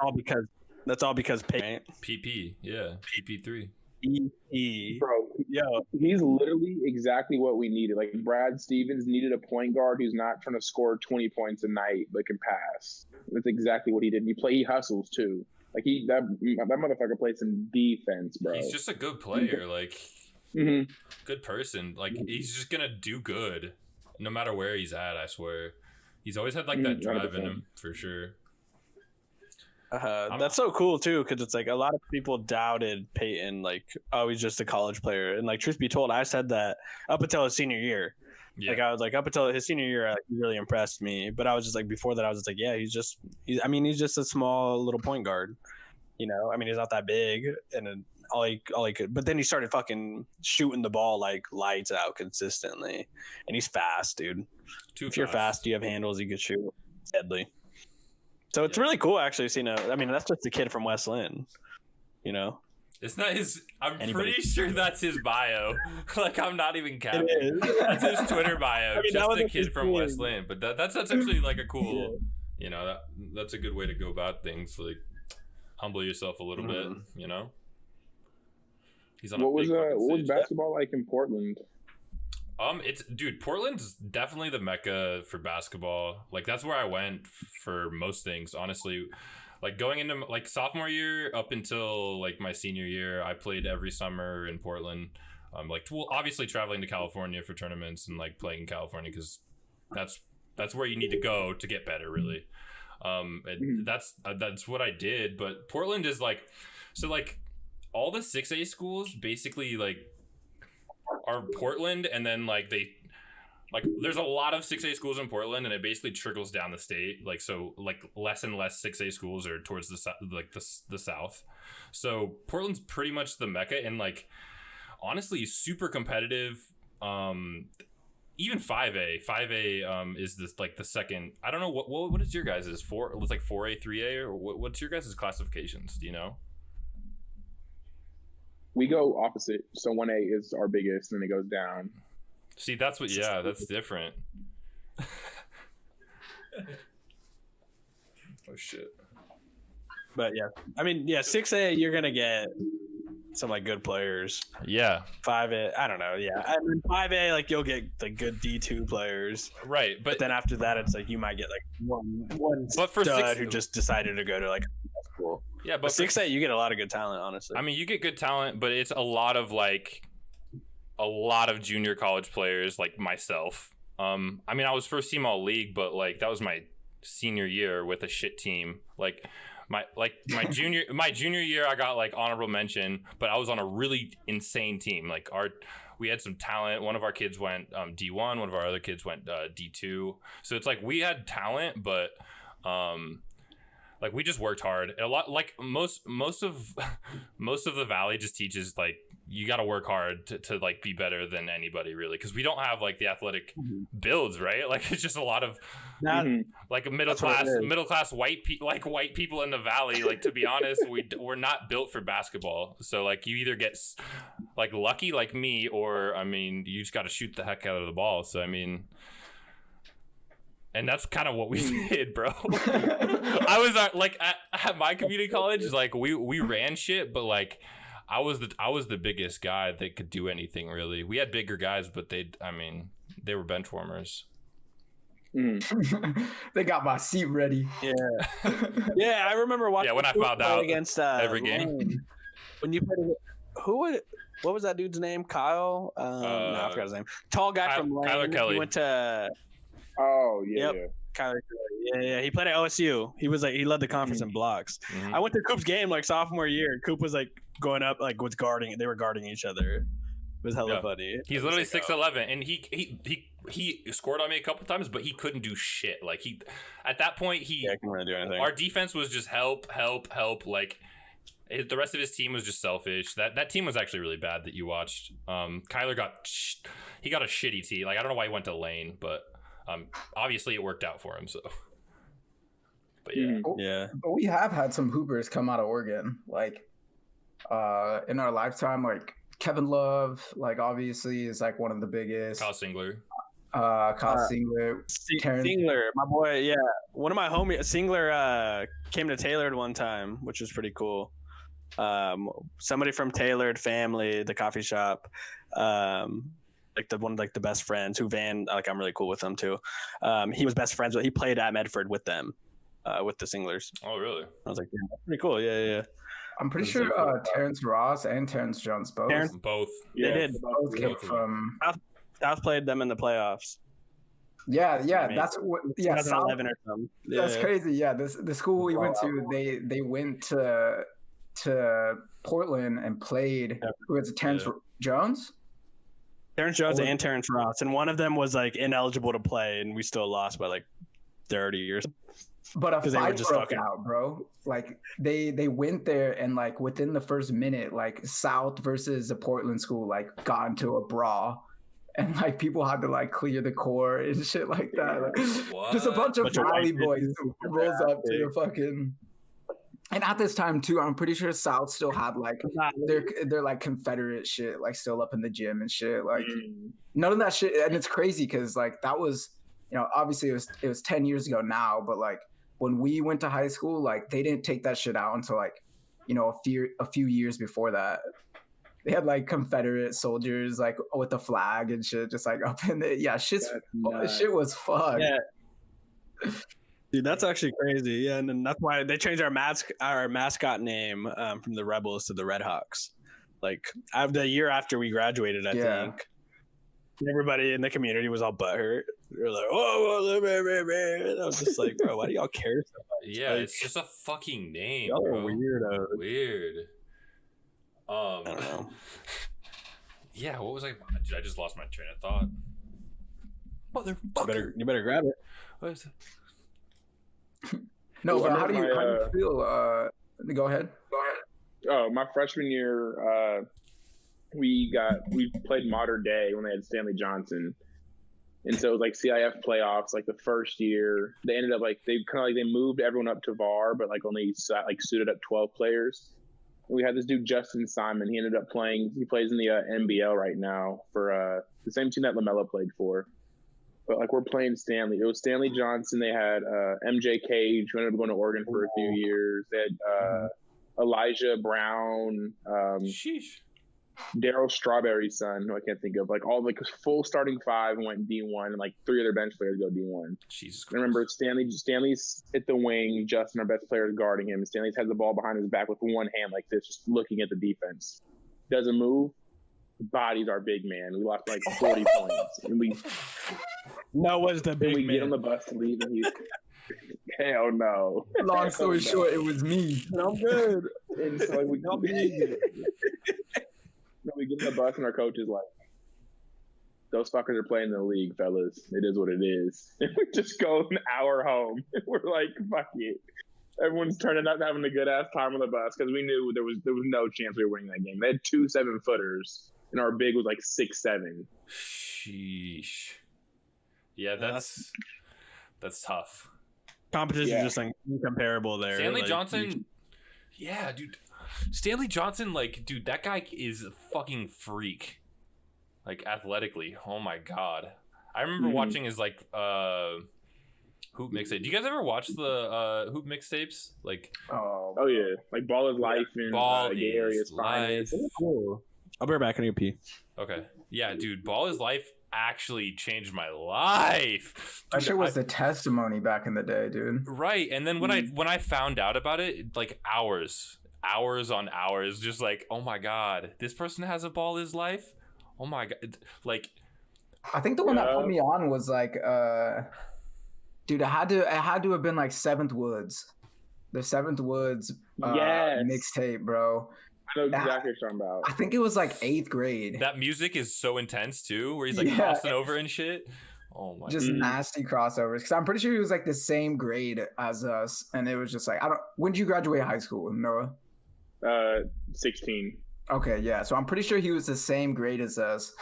all because right? PP, yeah, PP3. Bro, he's literally exactly what we needed. Like, Brad Stevens needed a point guard who's not trying to score 20 points a night but can pass. That's exactly what he did. He hustles too. Like, that motherfucker plays some defense, bro. He's just a good player, like good person. Like, he's just gonna do good no matter where he's at. I swear, he's always had like that drive 100%. In him for sure. That's so cool too, because it's like a lot of people doubted Peyton, like, oh, he's just a college player, and like, truth be told, I said that up until his senior year. Yeah. Like, I was like, up until his senior year, he really impressed me. But I was just like, before that, I was just like, yeah, he's just a small little point guard. You know, I mean, he's not that big, and all he could. But then he started fucking shooting the ball like lights out consistently, and he's fast, dude. If you're fast, you have handles, you can shoot. Deadly. So it's really cool actually seeing that's just a kid from West Lynn, you know. It's not his. I'm pretty sure that's his bio. Like, I'm not even capping. That's his Twitter bio. Just a kid from West Lynn. But that's actually like a cool, you know, that's a good way to go about things. Like, humble yourself a little bit, you know. He's on. What was basketball like in Portland? Portland's definitely the mecca for basketball. Like, that's where I went for most things, honestly. Like, going into like sophomore year up until like my senior year, I played every summer in Portland. Obviously traveling to California for tournaments and like playing in California because that's where you need to go to get better, really. And that's what I did. But Portland is like, so like all the 6A schools basically like are Portland, and then like there's a lot of 6A schools in Portland, and it basically trickles down the state. Like, so like less and less 6A schools are towards the south. So Portland's pretty much the mecca, and like honestly super competitive. Even 5A is this like the second. I don't know what is your guys' is 4. It was like 4A, 3A, or what's your guys' classifications? Do you know? We go opposite. So 1A is our biggest, and then it goes down. See, that's different. Oh shit. But yeah, I mean, yeah, 6A you're gonna get some like good players. Yeah. 5A, I don't know. Yeah, I mean 5A like you'll get like good D2 players. Right, but then after that it's like you might get like one stud who just decided to go to like school. Yeah, but 6A you get a lot of good talent, honestly. I mean, you get good talent, but it's a lot of junior college players like myself. I mean, I was first team all league, but like that was my senior year with a shit team. Like my junior year I got like honorable mention, but I was on a really insane team. Like we had some talent. One of our kids went D1, one of our other kids went D2. So it's like we had talent, but like we just worked hard a lot. Like most of the Valley just teaches like you got to work hard to like be better than anybody, really, because we don't have like the athletic builds, right? Like it's just a lot of like middle class white people in the Valley. Like, to be honest, we're not built for basketball. So like you either get like lucky like me, or I mean you just got to shoot the heck out of the ball. So I mean. And that's kind of what we did, bro. I was like at my community college, like we ran shit, but like I was the biggest guy that could do anything, really. We had bigger guys, but they were bench warmers. They got my seat ready. Yeah, yeah. I remember watching. Yeah, when I found out against every game. When you played, what was that dude's name? Kyle? No, I forgot his name. Tall guy from Lane. Kyler Kelly. He went to. Oh yeah. Yep. Kyler Kelly. Yeah. He played at OSU. He led the conference in blocks. I went to Coop's game like sophomore year. Coop was like going up, like was guarding. They were guarding each other. was hella funny. He's literally 6'11", and he scored on me a couple times, but he couldn't do shit. Like at that point, I couldn't really do anything. Our defense was just help. Like the rest of his team was just selfish. That team was actually really bad that you watched. Kyler got a shitty tee. Like I don't know why he went to Lane, but obviously it worked out for him. So, but yeah. But we have had some hoopers come out of Oregon, like in our lifetime, like Kevin Love, like obviously is like one of the biggest. Kyle Singler. Singler, my boy. Yeah, one of my homies, Singler, came to Tailored one time, which was pretty cool. Somebody from Tailored family, the coffee shop, like the best friends who like I'm really cool with them too. He was best friends with. He played at Medford with them, with the Singlers. Oh, really? I was like, yeah, that's pretty cool. Yeah. I'm pretty sure Terrence Ross and Terrence Jones both. Both. Yeah, they did. Both came from South played them in the playoffs. Yeah. That's what. Yeah, 2011 or something. Yeah, that's crazy. Yeah, the school we went to, they went to Portland and played. Who was it? Terrence Jones. Terrence Jones and Terrence Ross, and one of them was like ineligible to play, and we still lost by like 30 years. But a fight broke out, bro. Like they went there, and like within the first minute, like South versus the Portland school like got into a brawl, and like people had to like clear the court and shit like that. Like, just a bunch of Cali boys rolls up to the fucking. And at this time too, I'm pretty sure South still had like they're like Confederate shit like still up in the gym and shit. Like none of that shit, and it's crazy because like that was, you know, obviously it was 10 years ago now, but like when we went to high school, like they didn't take that shit out until like, you know, a few years before that. They had like Confederate soldiers like with the flag and shit, just like up in the shit was fucked. Yeah. Dude, that's actually crazy. Yeah, and then that's why they changed our mascot name from the Rebels to the Red Hawks. Like the year after we graduated, I think. Everybody in the community was all butthurt. They were like, "Oh, man." I was just like, "Bro, why do y'all care so much?" Yeah, like, it's just a fucking name. Y'all bro. are weirdos. Weird. I don't know. Yeah, what was I? Dude, I just lost my train of thought. Motherfucker! You better grab it. What is it? No, but how do you feel? Go ahead. Oh, my freshman year, we played Modern Day when they had Stanley Johnson, and so it was like CIF playoffs. Like the first year, they ended up like they moved everyone up to VAR, but like only suited up 12 players. And we had this dude Justin Simon. He ended up playing. He plays in the NBL right now for the same team that LaMelo played for. But like we're playing Stanley. It was Stanley Johnson. They had MJ Cage, who ended up going to Oregon for a few years. They had Elijah Brown, Daryl Strawberry's son, who I can't think of. Like all like full starting five went D1, and like three other bench players go D1. Jesus Christ. Remember, Stanley's at the wing. Justin, our best player, is guarding him. Stanley's has the ball behind his back with one hand like this, just looking at the defense. Doesn't move. Bodies our big man. We lost like 40 points, and we. Noah's the big man. We get on the bus to leave, and he's hell no. Long story short, it was me. I'm good. And so like, we get on the bus, and our coach is like, "Those fuckers are playing in the league, fellas. It is what it is." And we just go an hour home. We're like, "Fuck it." Everyone's turning up, having a good ass time on the bus because we knew there was no chance we were winning that game. They had 2 7-footers, and our big was like 6'7". Sheesh. Yeah, that's tough. Competition just like incomparable there. Stanley Johnson, yeah, dude. Stanley Johnson, like, dude, that guy is a fucking freak. Like athletically, oh my god. I remember watching his like hoop mixtape. Do you guys ever watch the hoop mixtapes? Like, oh yeah, like Ball is Life and Ball is Life. Cool. I'll be right back. I need a pee. Okay, yeah, dude, Ball is Life actually changed my life. That shit was the testimony back in the day, dude. Right, and then when I found out about it, like hours on hours, just like, oh my god, this person has a Ball is Life. Oh my god, like. I think the one that put me on was like, dude, it had to have been like Seventh Woods, the Seventh Woods mixtape, bro. know exactly what you're talking about. I think it was like 8th grade. That music is so intense too, where he's like crossing over and shit. Oh my! Just nasty crossovers. Because I'm pretty sure he was like the same grade as us, and it was just like When did you graduate high school, Noah? 16. Okay, yeah. So I'm pretty sure he was the same grade as us,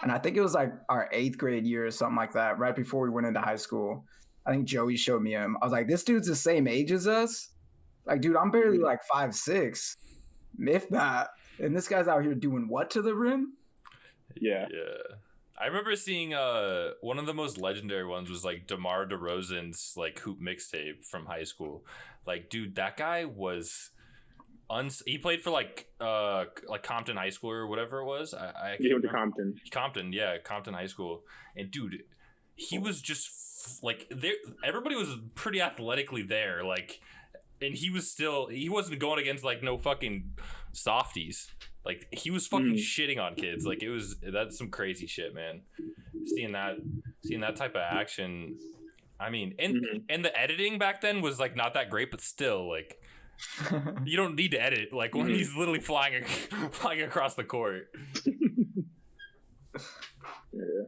and I think it was like our 8th grade year or something like that. Right before we went into high school, I think Joey showed me him. I was like, this dude's the same age as us. Like, dude, I'm barely like 5'6", if that. And this guy's out here doing what to the rim? Yeah. I remember seeing one of the most legendary ones was like DeMar DeRozan's like hoop mixtape from high school. Like, dude, that guy was he played for like Compton High School or whatever it was. He went to Compton. Compton High School. And dude, he was just like everybody was pretty athletically there, like, and he wasn't going against like no fucking softies. Like, he was fucking shitting on kids. Like, that's some crazy shit, man. Seeing that type of action. I mean, and the editing back then was like not that great, but still, like, you don't need to edit like when he's literally flying across the court. Yeah.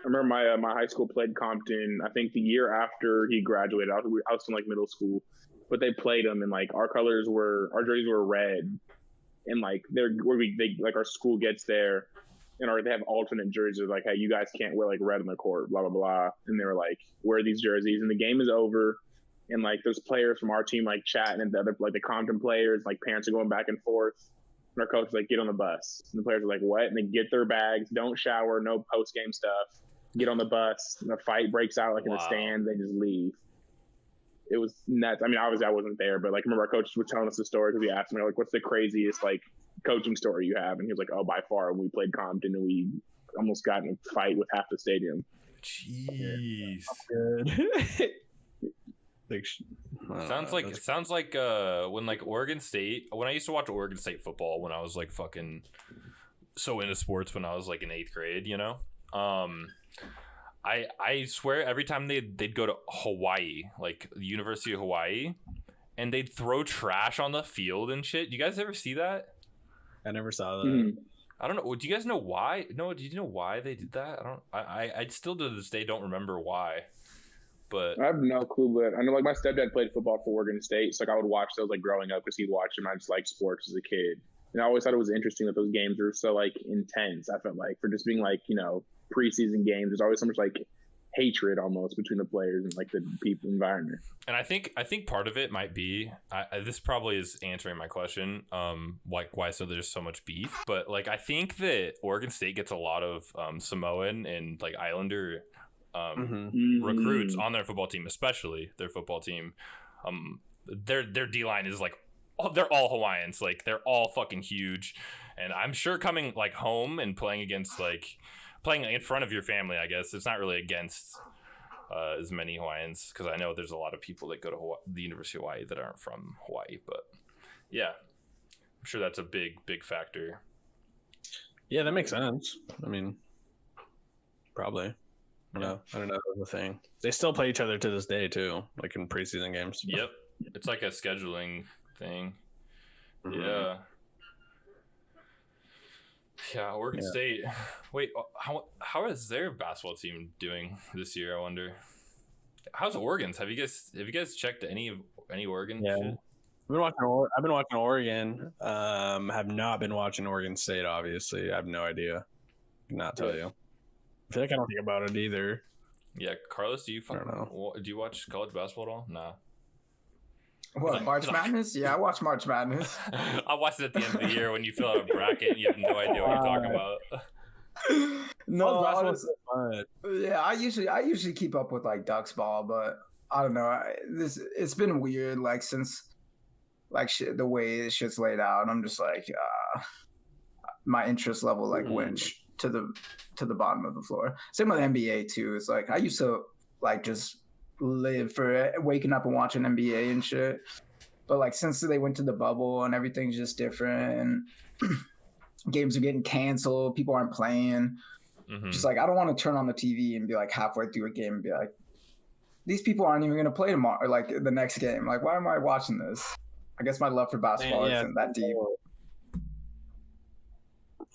I remember my high school played Compton. I think the year after he graduated, I was in like middle school, but they played him, and like our jerseys were red, and like like our school gets there, and they have alternate jerseys like, hey, you guys can't wear like red on the court, blah blah blah, and they were like, wear these jerseys, and the game is over, and like there's players from our team like chatting, and the other like the Compton players, like parents are going back and forth. And our coach is like, get on the bus. And the players are like, what? And they get their bags, don't shower, no post-game stuff, get on the bus. And the fight breaks out like in the stands. They just leave. It was nuts. I mean, obviously I wasn't there, but like, remember our coach was telling us the story because we asked him, like, what's the craziest like coaching story you have? And he was like, oh, by far, we played Compton and we almost got in a fight with half the stadium. Jeez. Good. Sounds like when like Oregon State, when I used to watch Oregon State football when I was like fucking so into sports when I was like in 8th grade, you know. I swear every time they'd go to Hawaii, like the University of Hawaii, and they'd throw trash on the field and shit. You guys ever see that? I never saw that. I don't know. Do you guys know why? No, do you know why they did that? I still to this day don't remember why. But I have no clue, but I know like my stepdad played football for Oregon State, so like I would watch those like growing up because he'd watch them. I just liked sports as a kid, and I always thought it was interesting that those games were so like intense. I felt like for just being like, you know, preseason games, there's always so much like hatred almost between the players and like the people environment. And I think part of it might be this probably is answering my question, like why so there's so much beef, but like I think that Oregon State gets a lot of Samoan and like Islander recruits on their football team, especially their football team. Their D-line is like, they're all Hawaiians, like they're all fucking huge, and I'm sure coming like home and playing in front of your family, I guess it's not really against as many Hawaiians, because I know there's a lot of people that go to the University of Hawaii that aren't from Hawaii, but yeah, I'm sure that's a big factor. Yeah, that makes sense. I mean, probably. I don't know the thing. They still play each other to this day too, like in preseason games. Yep, it's like a scheduling thing. Yeah, Oregon State. Wait, how is their basketball team doing this year? I wonder. How's Oregon's? Have you guys checked any Oregon? Yeah, shit? I've been watching Oregon. Have not been watching Oregon State. Obviously, I have no idea. Cannot tell you. I feel like I don't think about it either. Yeah, Carlos, do you watch college basketball at all? Nah. What, March Madness? Yeah, I watch March Madness. I watched it at the end of the year when you fill out a bracket and you have no idea what you're talking about. No, yeah, I usually keep up with like Ducks ball, but I don't know. It's been weird like since like the way this shit's laid out. I'm just like my interest level like went to the bottom of the floor. Same with NBA too. It's like I used to like just live for waking up and watching NBA and shit, but like since they went to the bubble and everything's just different and games are getting canceled, people aren't playing, just like I don't want to turn on the TV and be like halfway through a game and be like, these people aren't even going to play tomorrow or like the next game, like why am I watching this? I guess my love for basketball isn't that deep.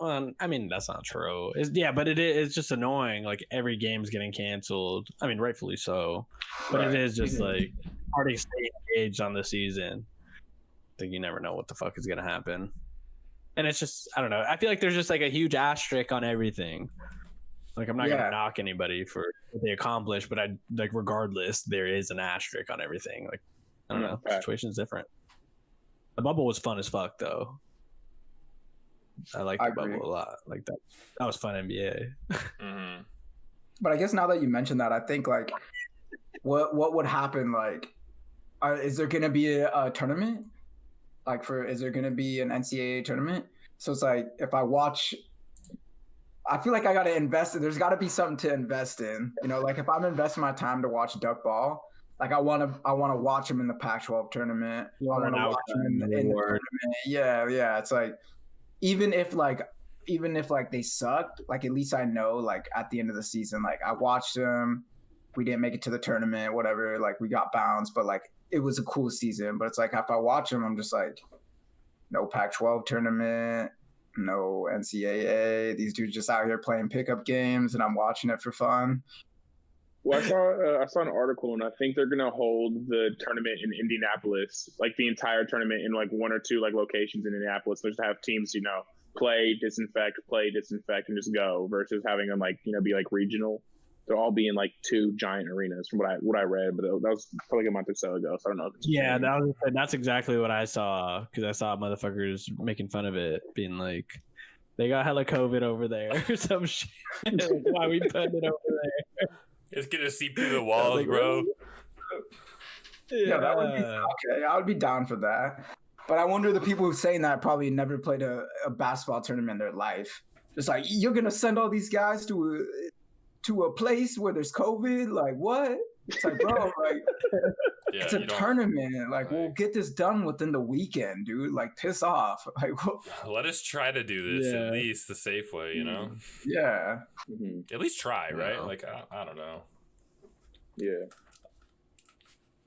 Well, I mean, that's not true. But it's just annoying. Like every game's getting canceled. I mean, rightfully so. But It is just like hard to stay engaged on the season. I think you never know what the fuck is gonna happen. And it's just, I don't know. I feel like there's just like a huge asterisk on everything. Like I'm not gonna knock anybody for what they accomplish, but regardless, there is an asterisk on everything. Like I don't know, the situation's different. The bubble was fun as fuck though. I like the bubble a lot. Like that was fun NBA. Mm-hmm. But I guess now that you mentioned that, I think like what would happen? Like, is there gonna be a tournament? Like is there gonna be an NCAA tournament? So it's like if I watch, I feel like I gotta invest in. There's got to be something to invest in. You know, like if I'm investing my time to watch duck ball, like I want to watch them in the Pac-12 tournament. I want to watch them in the tournament. Yeah. It's like even if they sucked, like at least I know like at the end of the season, like I watched them. We didn't make it to the tournament, whatever. Like we got bounced, but like it was a cool season. But it's like if I watch them, I'm just like, no Pac-12 tournament, no NCAA. These dudes just out here playing pickup games, and I'm watching it for fun. Well, I saw an article, and I think they're gonna hold the tournament in Indianapolis, like the entire tournament in like one or two like locations in Indianapolis. Just have teams, play, disinfect, and just go, versus having them like be like regional. They'll all be in like two giant arenas from what I read, but that was probably like a month or so ago. So I don't know. That's exactly what I saw, because I saw motherfuckers making fun of it, being like, they got hella COVID over there or some shit. Why we putting it over there? It's gonna seep through the walls, bro. Yeah, that would be okay. I would be down for that. But I wonder the people who saying that probably never played a basketball tournament in their life. It's like, you're gonna send all these guys to a place where there's COVID? Like what? It's like, bro, like it's a tournament. Like we'll get this done within the weekend, dude. Like piss off. Like let us try to do this at least the safe way, Yeah. Mm-hmm. At least try, right? Like I don't know. Yeah.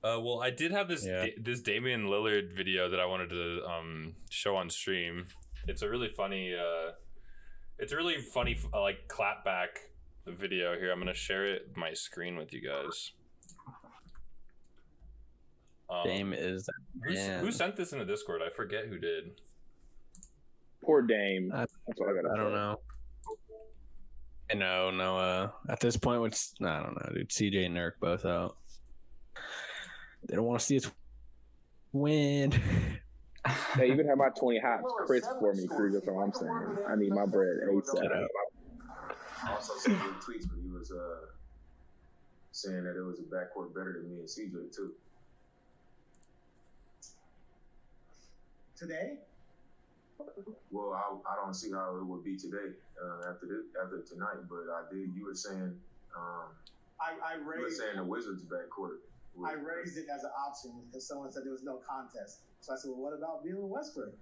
Well, I did have this Damian Lillard video that I wanted to show on stream. It's a really funny like clapback video here. I'm gonna share my screen with you guys. Dame is who sent this in the Discord? I forget who did. Poor Dame. That's what I don't know. I know Noah. At this point, I don't know, dude. CJ and Nurk both out. They don't want to see us win. They even have my 20 hops crisp for me, Cruz. That's what I'm saying. I need my bread ASAP. I also saw your tweets when you was saying that it was a backcourt better than me and CJ too. Today? Well, I don't see how it would be today after tonight, but I did. You were saying the Wizards backcourt. I raised it as an option because someone said there was no contest. So I said, well, what about Beal and Westbrook?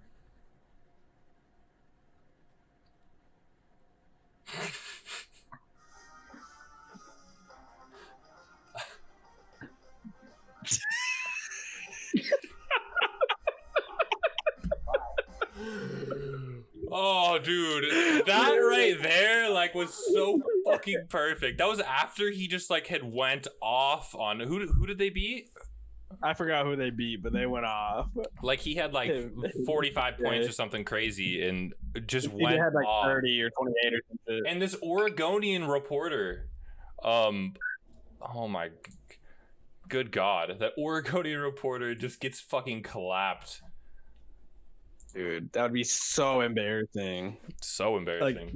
Oh, dude, that right there, like, was so fucking perfect. That was after he just like had went off on who did they beat? I forgot who they beat, but they went off. Like he had like 45 points or something crazy, and just went had like off. 30 or 28 or something. And this Oregonian reporter, oh my good God, that Oregonian reporter just gets fucking clapped. Dude, that would be so embarrassing. So embarrassing. Like,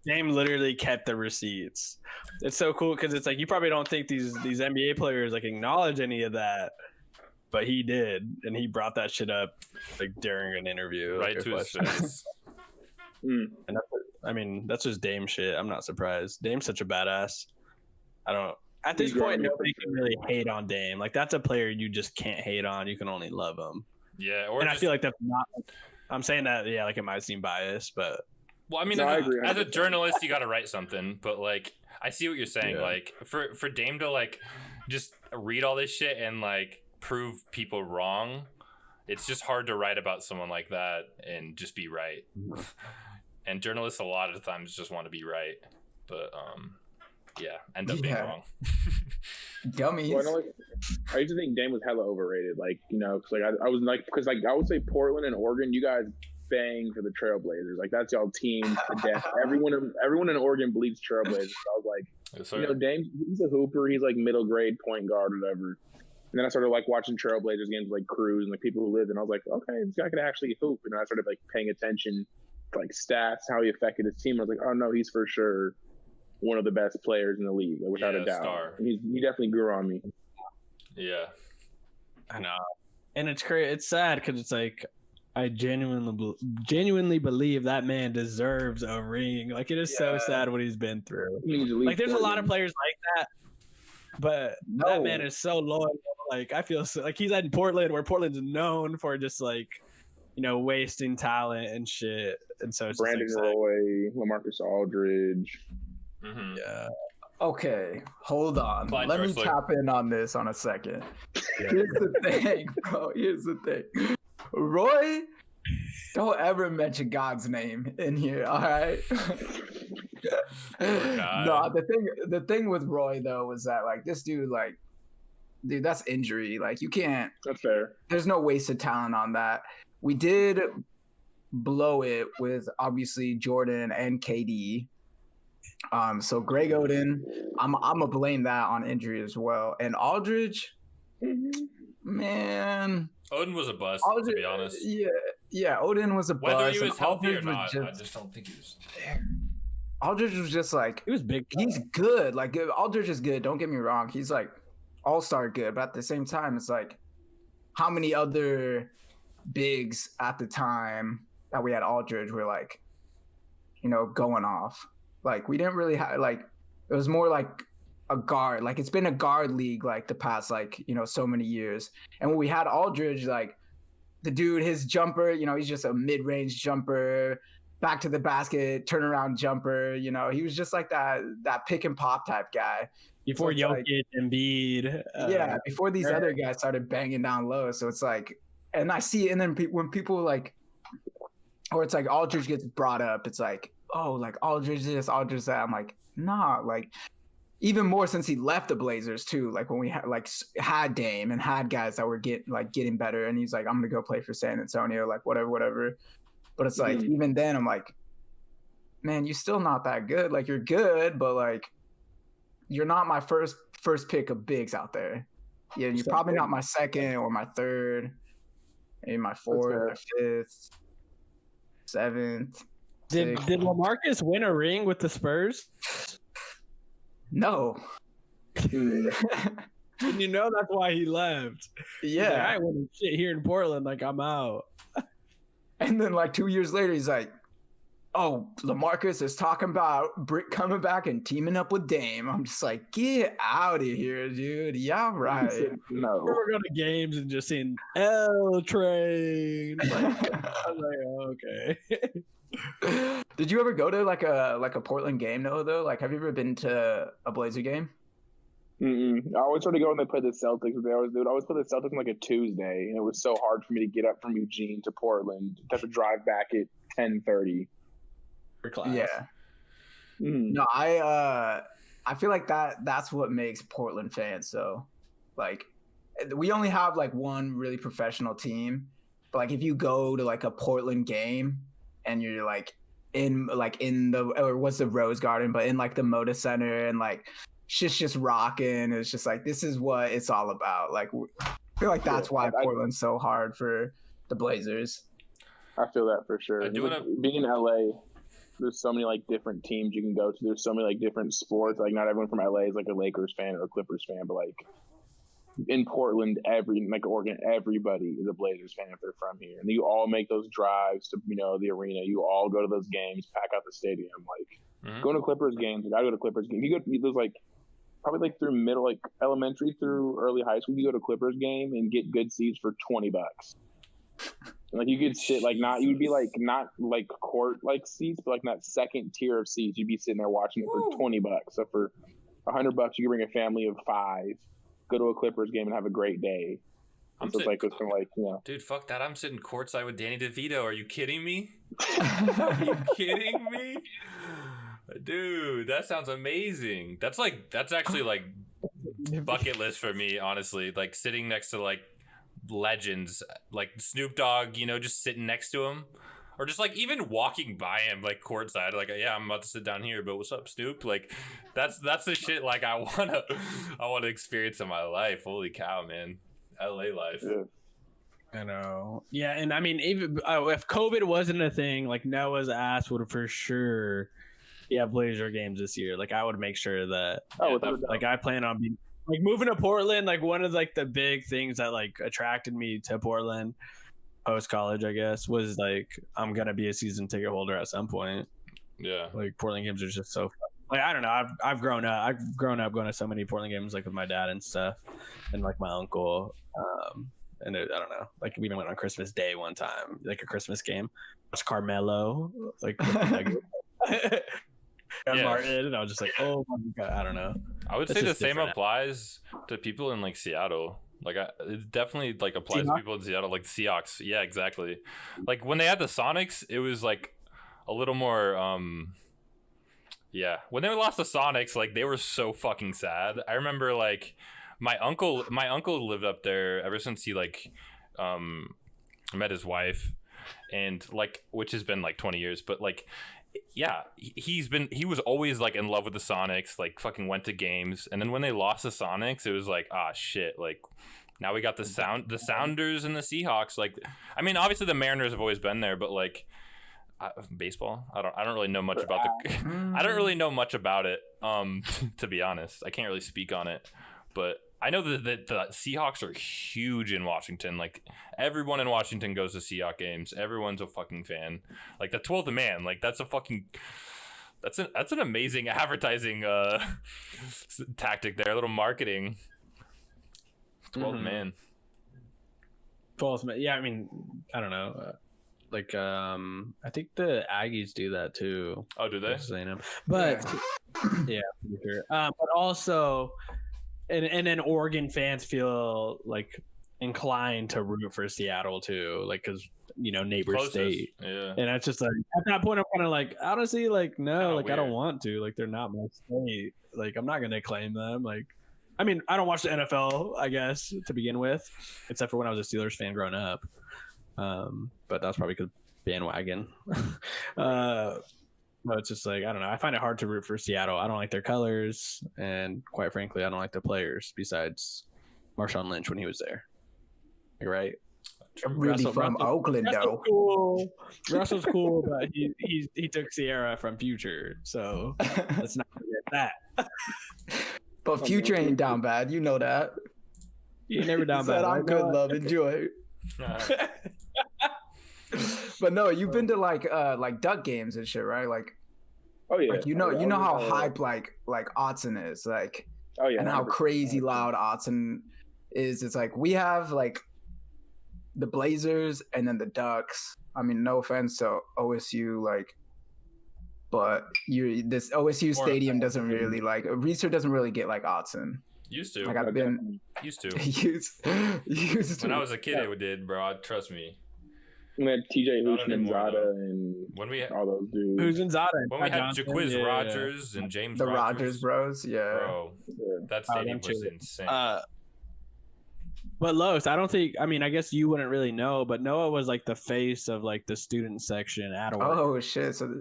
Dame literally kept the receipts. It's so cool because it's like you probably don't think these NBA players like acknowledge any of that, but he did, and he brought that shit up like during an interview, right to his face. And that's just Dame shit. I'm not surprised. Dame's such a badass. At this point, nobody can really hate on Dame. Like that's a player you just can't hate on. You can only love him. Yeah, I feel like that's not. I'm saying that, like it might seem biased, but well, I mean, as a journalist, you got to write something. But like, I see what you're saying. Yeah. Like, for Dame to like just read all this shit and like prove people wrong, it's just hard to write about someone like that and just be right. And journalists a lot of the times just want to be right, but end up being wrong. Gummies. Well, I used to think Dame was hella overrated. Like, because I was like, because like I would say Portland and Oregon, you guys bang for the Trailblazers. Like that's y'all team to death. Everyone in Oregon bleeds Trailblazers. So I was like, yes, Dame, he's a hooper. He's like middle grade point guard, or whatever. And then I started like watching Trailblazers games like Cruz and like people who lived, and I was like, okay, this guy could actually hoop. And I started like paying attention to like stats, how he affected his team. I was like, oh no, he's for sure one of the best players in the league, like, without a doubt. Star. And he definitely grew on me. Yeah, I know, and it's crazy. It's sad because it's like I genuinely believe that man deserves a ring. Like it is so sad what he's been through. Like there's a lot of players like that, but that man is so loyal. Like I feel so, like he's in Portland, where Portland's known for just like wasting talent and shit. And so it's Brandon Roy, LaMarcus Aldridge. Mm-hmm. Yeah. Okay, hold on. Clyde Let me Drexler. tap in on this on a second. Here's the thing, bro. Here's the thing. Roy, don't ever mention God's name in here, all right? No, the thing with Roy though was that like this dude, like, dude, that's injury. Like you can't. That's fair. There's no wasted talent on that. We did blow it with obviously Jordan and KD. So Greg Oden, I'm gonna blame that on injury as well. And Aldridge, man, Oden was a bust, to be honest. Yeah, Oden was a bust. Whether he was healthy or Aldridge not, I just don't think he was there. Aldridge was just like, he was big. He's good. Like Aldridge is good. Don't get me wrong. He's like all-star good, but at the same time, it's like how many other bigs at the time that we had Aldridge were like, going off. Like we didn't really have like, it was more like a guard. Like it's been a guard league like the past like so many years. And when we had Aldridge, like the dude, his jumper, he's just a mid-range jumper, back to the basket, turnaround jumper. He was just like that pick and pop type guy. Before so Jokic, like, Embiid. Before these other guys started banging down low. So it's like, and I see, and then when people like, or it's like Aldridge gets brought up, it's like, oh, like Aldridge this, Aldridge that. I'm like, nah, like even more since he left the Blazers too. Like when we had Dame and had guys that were getting better, and he's like, I'm gonna go play for San Antonio, like whatever. But it's like even then, I'm like, man, you're still not that good. Like you're good, but like you're not my first pick of bigs out there. Yeah, you're probably not my second or my third, maybe my fourth or fifth, seventh. Did LaMarcus win a ring with the Spurs? No. And that's why he left. Yeah. Like, I ain't winning shit here in Portland. Like, I'm out. And then like 2 years later, he's like, oh, LaMarcus is talking about Brick coming back and teaming up with Dame. I'm just like, get out of here, dude. Yeah, right. No. We're going to games and just seeing L Train. Like, I was like, oh, okay. Did you ever go to like a Portland game though? Like, have you ever been to a Blazer game? I always try to go when they play the Celtics. I always play the Celtics on like a Tuesday, and it was so hard for me to get up from Eugene to Portland. To have to drive back at 10:30. Yeah. No, I feel like that's what makes Portland fans. So, like, we only have like one really professional team, but like if you go to like a Portland game and you're like in the, or what's the Rose Garden, but in like the Moda Center, and like shit's just rocking. It's just like, this is what it's all about. Like, I feel like that's why Portland's so hard for the Blazers. I feel that for sure. Being in LA, there's so many like different teams you can go to. There's so many like different sports. Like not everyone from LA is like a Lakers fan or a Clippers fan, but like in Portland, Oregon, everybody is a Blazers fan if they're from here. And you all make those drives to, the arena. You all go to those games, pack out the stadium. Like going to Clippers games. Like I go to Clippers games. You go to those like probably like through middle, like elementary through early high school. You go to Clippers game and get good seats for $20. Like you could sit like not, you would be like not like court like seats, but like that second tier of seats. You'd be sitting there watching it for $20. So for $100, you can bring a family of 5, go to a Clippers game and have a great day. Dude, fuck that. I'm sitting courtside with Danny DeVito. Are you kidding me? Are you kidding me? Dude, that sounds amazing. That's actually like bucket list for me, honestly. Like sitting next to like legends, like Snoop Dogg, just sitting next to him. Or just like even walking by him like courtside, like yeah, I'm about to sit down here, but what's up, Snoop? Like that's the shit like I wanna experience in my life. Holy cow, man. LA life. Yeah. I know. Yeah, and I mean, even if COVID wasn't a thing, like Noah's ass would for sure have Blazer games this year. Like I would make sure that. Like I plan on being like moving to Portland. Like one of like the big things that like attracted me to Portland post college, I guess, was like I'm gonna be a season ticket holder at some point. Yeah. Like Portland games are just so fun. Like I don't know. I've grown up going to so many Portland games like with my dad and stuff, and like my uncle. And I don't know, like we even went on Christmas Day one time, like a Christmas game. It's Carmelo, like Martin, and I was just like, oh my god, I don't know. I would say the same applies to people in like Seattle. Like it definitely like applies to people in Seattle, like Seahawks. Yeah, exactly. Like when they had the Sonics, it was like a little more. Yeah, when they lost the Sonics, like they were so fucking sad. I remember like. My uncle lived up there ever since he like met his wife, and like which has been like 20 years, but like yeah, he was always like in love with the Sonics, like fucking went to games, and then when they lost the Sonics, it was like shit, like now we got the Sounders and the Seahawks. Like I mean obviously the Mariners have always been there, but like baseball, I don't really know much about I don't really know much about it to be honest. I can't really speak on it, but I know that the Seahawks are huge in Washington. Like everyone in Washington goes to Seahawks games. Everyone's a fucking fan. Like the 12th man. Like that's an amazing advertising tactic there. A little marketing. 12th man. 12th man. Yeah, I mean, I don't know. I think the Aggies do that too. Oh, do they? But yeah, for sure. But also. And then Oregon fans feel like inclined to root for Seattle too, like because neighbor state. Yeah. And it's just like at that point I'm kind of like honestly like no, like weird. I don't want to, like they're not my state, like I'm not gonna claim them. Like I mean I don't watch the NFL I guess to begin with, except for when I was a Steelers fan growing up, but that's probably because bandwagon. No, it's just like I don't know. I find it hard to root for Seattle. I don't like their colors, and quite frankly, I don't like the players. Besides Marshawn Lynch when he was there, right? Really from Oakland though. Cool. Russell's cool, but he took Sierra from Future, so let's not forget that. But Future ain't down bad, you know that. He never down bad. I'm good, love, enjoy. But no, you've been to like Duck games and shit, right? Like, oh yeah, like you know how hype like Autzen is, like, oh yeah, and how crazy loud Autzen is. It's like we have like the Blazers and then the Ducks. I mean, no offense to OSU, like, but this OSU stadium doesn't really like Reeser doesn't really get like Autzen. Used to. Like I've been used to. used to. When I was a kid, it did, bro. Trust me. We had TJ Houshmandzadeh and when we had all those dudes. Houshmandzadeh. When we had Jaquiz Rogers and James the Rogers bros, yeah. Bro, that stadium was insane. But Los, I don't think. I mean, I guess you wouldn't really know, but Noah was like the face of like the student section at Oregon. Oh shit! So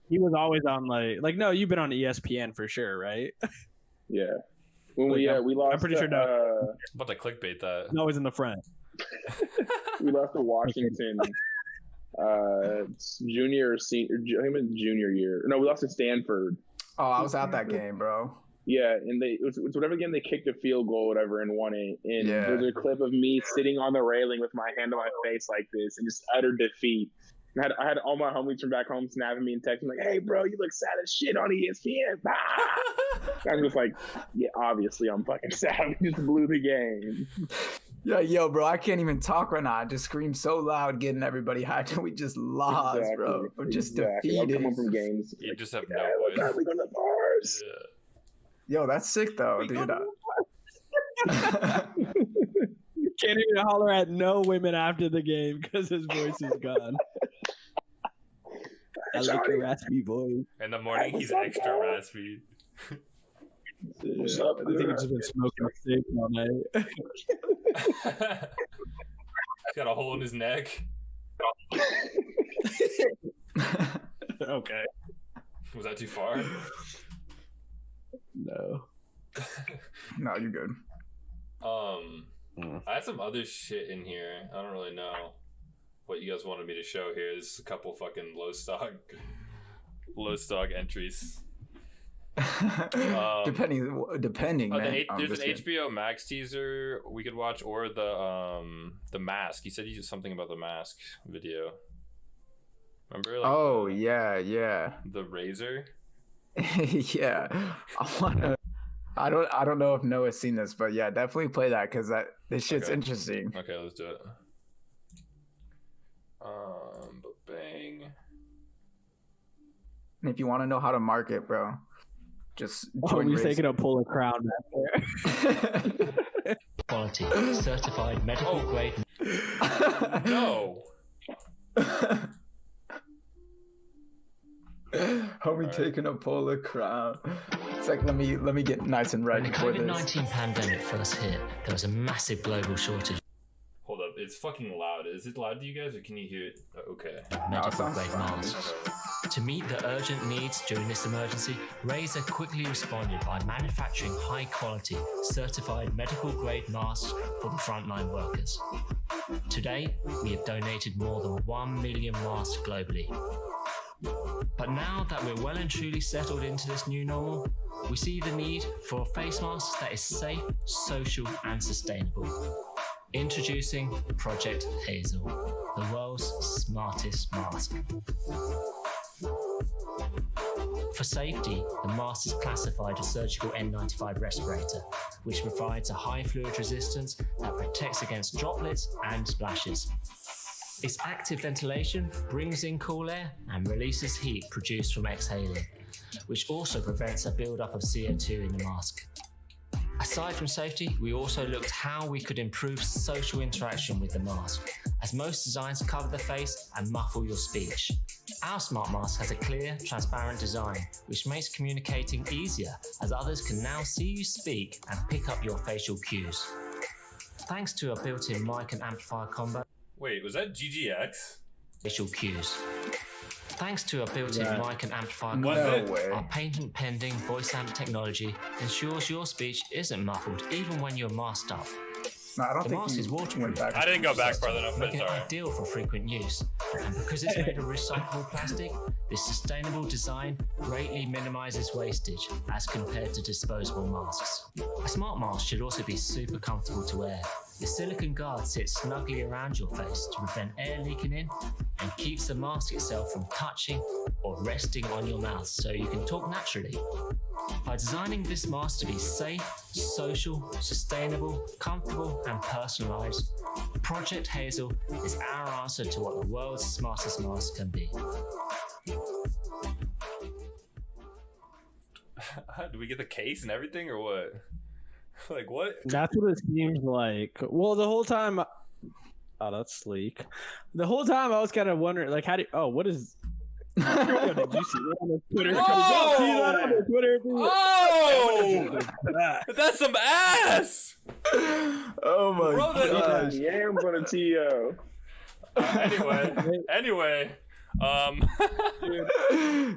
he was always on like no, you've been on ESPN for sure, right? Yeah. When we lost. I'm pretty sure no. About to clickbait that. Noah's in the front. We lost to Washington junior or senior. I think it was junior year. No, we lost to Stanford. Oh, I was at that game, bro. Yeah, and it was whatever game they kicked a field goal, whatever, and won it. And there's a clip of me sitting on the railing with my hand on my face like this, and just utter defeat. And I had all my homies from back home snapping me and texting like, "Hey, bro, you look sad as shit on ESPN." I'm just like, yeah, obviously I'm fucking sad. We just blew the game. Yeah, yo, bro, I can't even talk right now. I just screamed so loud, getting everybody hyped, and we just lost, bro. We're just defeated. I'm coming from games. You just have no voice. We go to the bars. Yeah. Yo, that's sick though, dude. can't even holler at no women after the game because his voice is gone. I like your raspy voice. In the morning, he's extra raspy. What's up? I think he's just been smoking steak all night. He's got a hole in his neck. Okay. Was that too far? No. No, you're good. I had some other shit in here. I don't really know what you guys wanted me to show here. There's a couple fucking low stock entries. Depending. Man. There's an HBO Max teaser we could watch, or the Mask. He said he did something about the Mask video. Remember? Like, yeah. The razor. Yeah, I don't know if Noah's seen this, but yeah, definitely play that because this shit's interesting. Okay, let's do it. Bang. And if you want to know how to market, bro, just join. He's taking a pull of crown back there. Quality certified medical grade. No. Homie taking a pull of crown. It's like let me get nice and right When the before this. COVID-19 pandemic first hit, there was a massive global shortage Hold up, it's fucking loud. Is it loud to you guys, or can you hear it? Okay. of medical grade masks. To meet the urgent needs during this emergency, Razer quickly responded by manufacturing high-quality, certified medical-grade masks for the frontline workers. To date, we have donated more than 1 million masks globally. But now that we're well and truly settled into this new normal, we see the need for a face mask that is safe, social, and sustainable. Introducing Project Hazel, the world's smartest mask. For safety, the mask is classified as surgical N95 respirator, which provides a high fluid resistance that protects against droplets and splashes. Its active ventilation brings in cool air and releases heat produced from exhaling, which also prevents a buildup of CO2 in the mask. Aside from safety, we also looked how we could improve social interaction with the mask, as most designs cover the face and muffle your speech. Our smart mask has a clear, transparent design, which makes communicating easier, as others can now see you speak and pick up your facial cues. Thanks to a built-in mic and amplifier combo. Wait, was that GGX? Facial cues. Thanks to a built-in mic and amplifier Was combo, it? our patent-pending voice amp technology ensures your speech isn't muffled even when you're masked up. No, I don't The think mask is waterproof. I didn't go back far enough, but Making it's it alright. ideal for frequent use. And because it's made of recyclable plastic, this sustainable design greatly minimizes wastage as compared to disposable masks. A smart mask should also be super comfortable to wear. The silicone guard sits snugly around your face to prevent air leaking in and keeps the mask itself from touching or resting on your mouth so you can talk naturally. By designing this mask to be safe, social, sustainable, comfortable, and personalized, Project Hazel is our answer to what the world's smartest mask can be. Do we get the case and everything, or what? Like, what? That's what it seems like. Well, the whole time. Oh, that's sleek. The whole time I was kind of wondering, like, how do? What is? Did you see that on Twitter? Whoa! See that on Twitter? Oh! That's some ass! Oh my Bro, gosh. Yeah, I'm gonna TO. Anyway,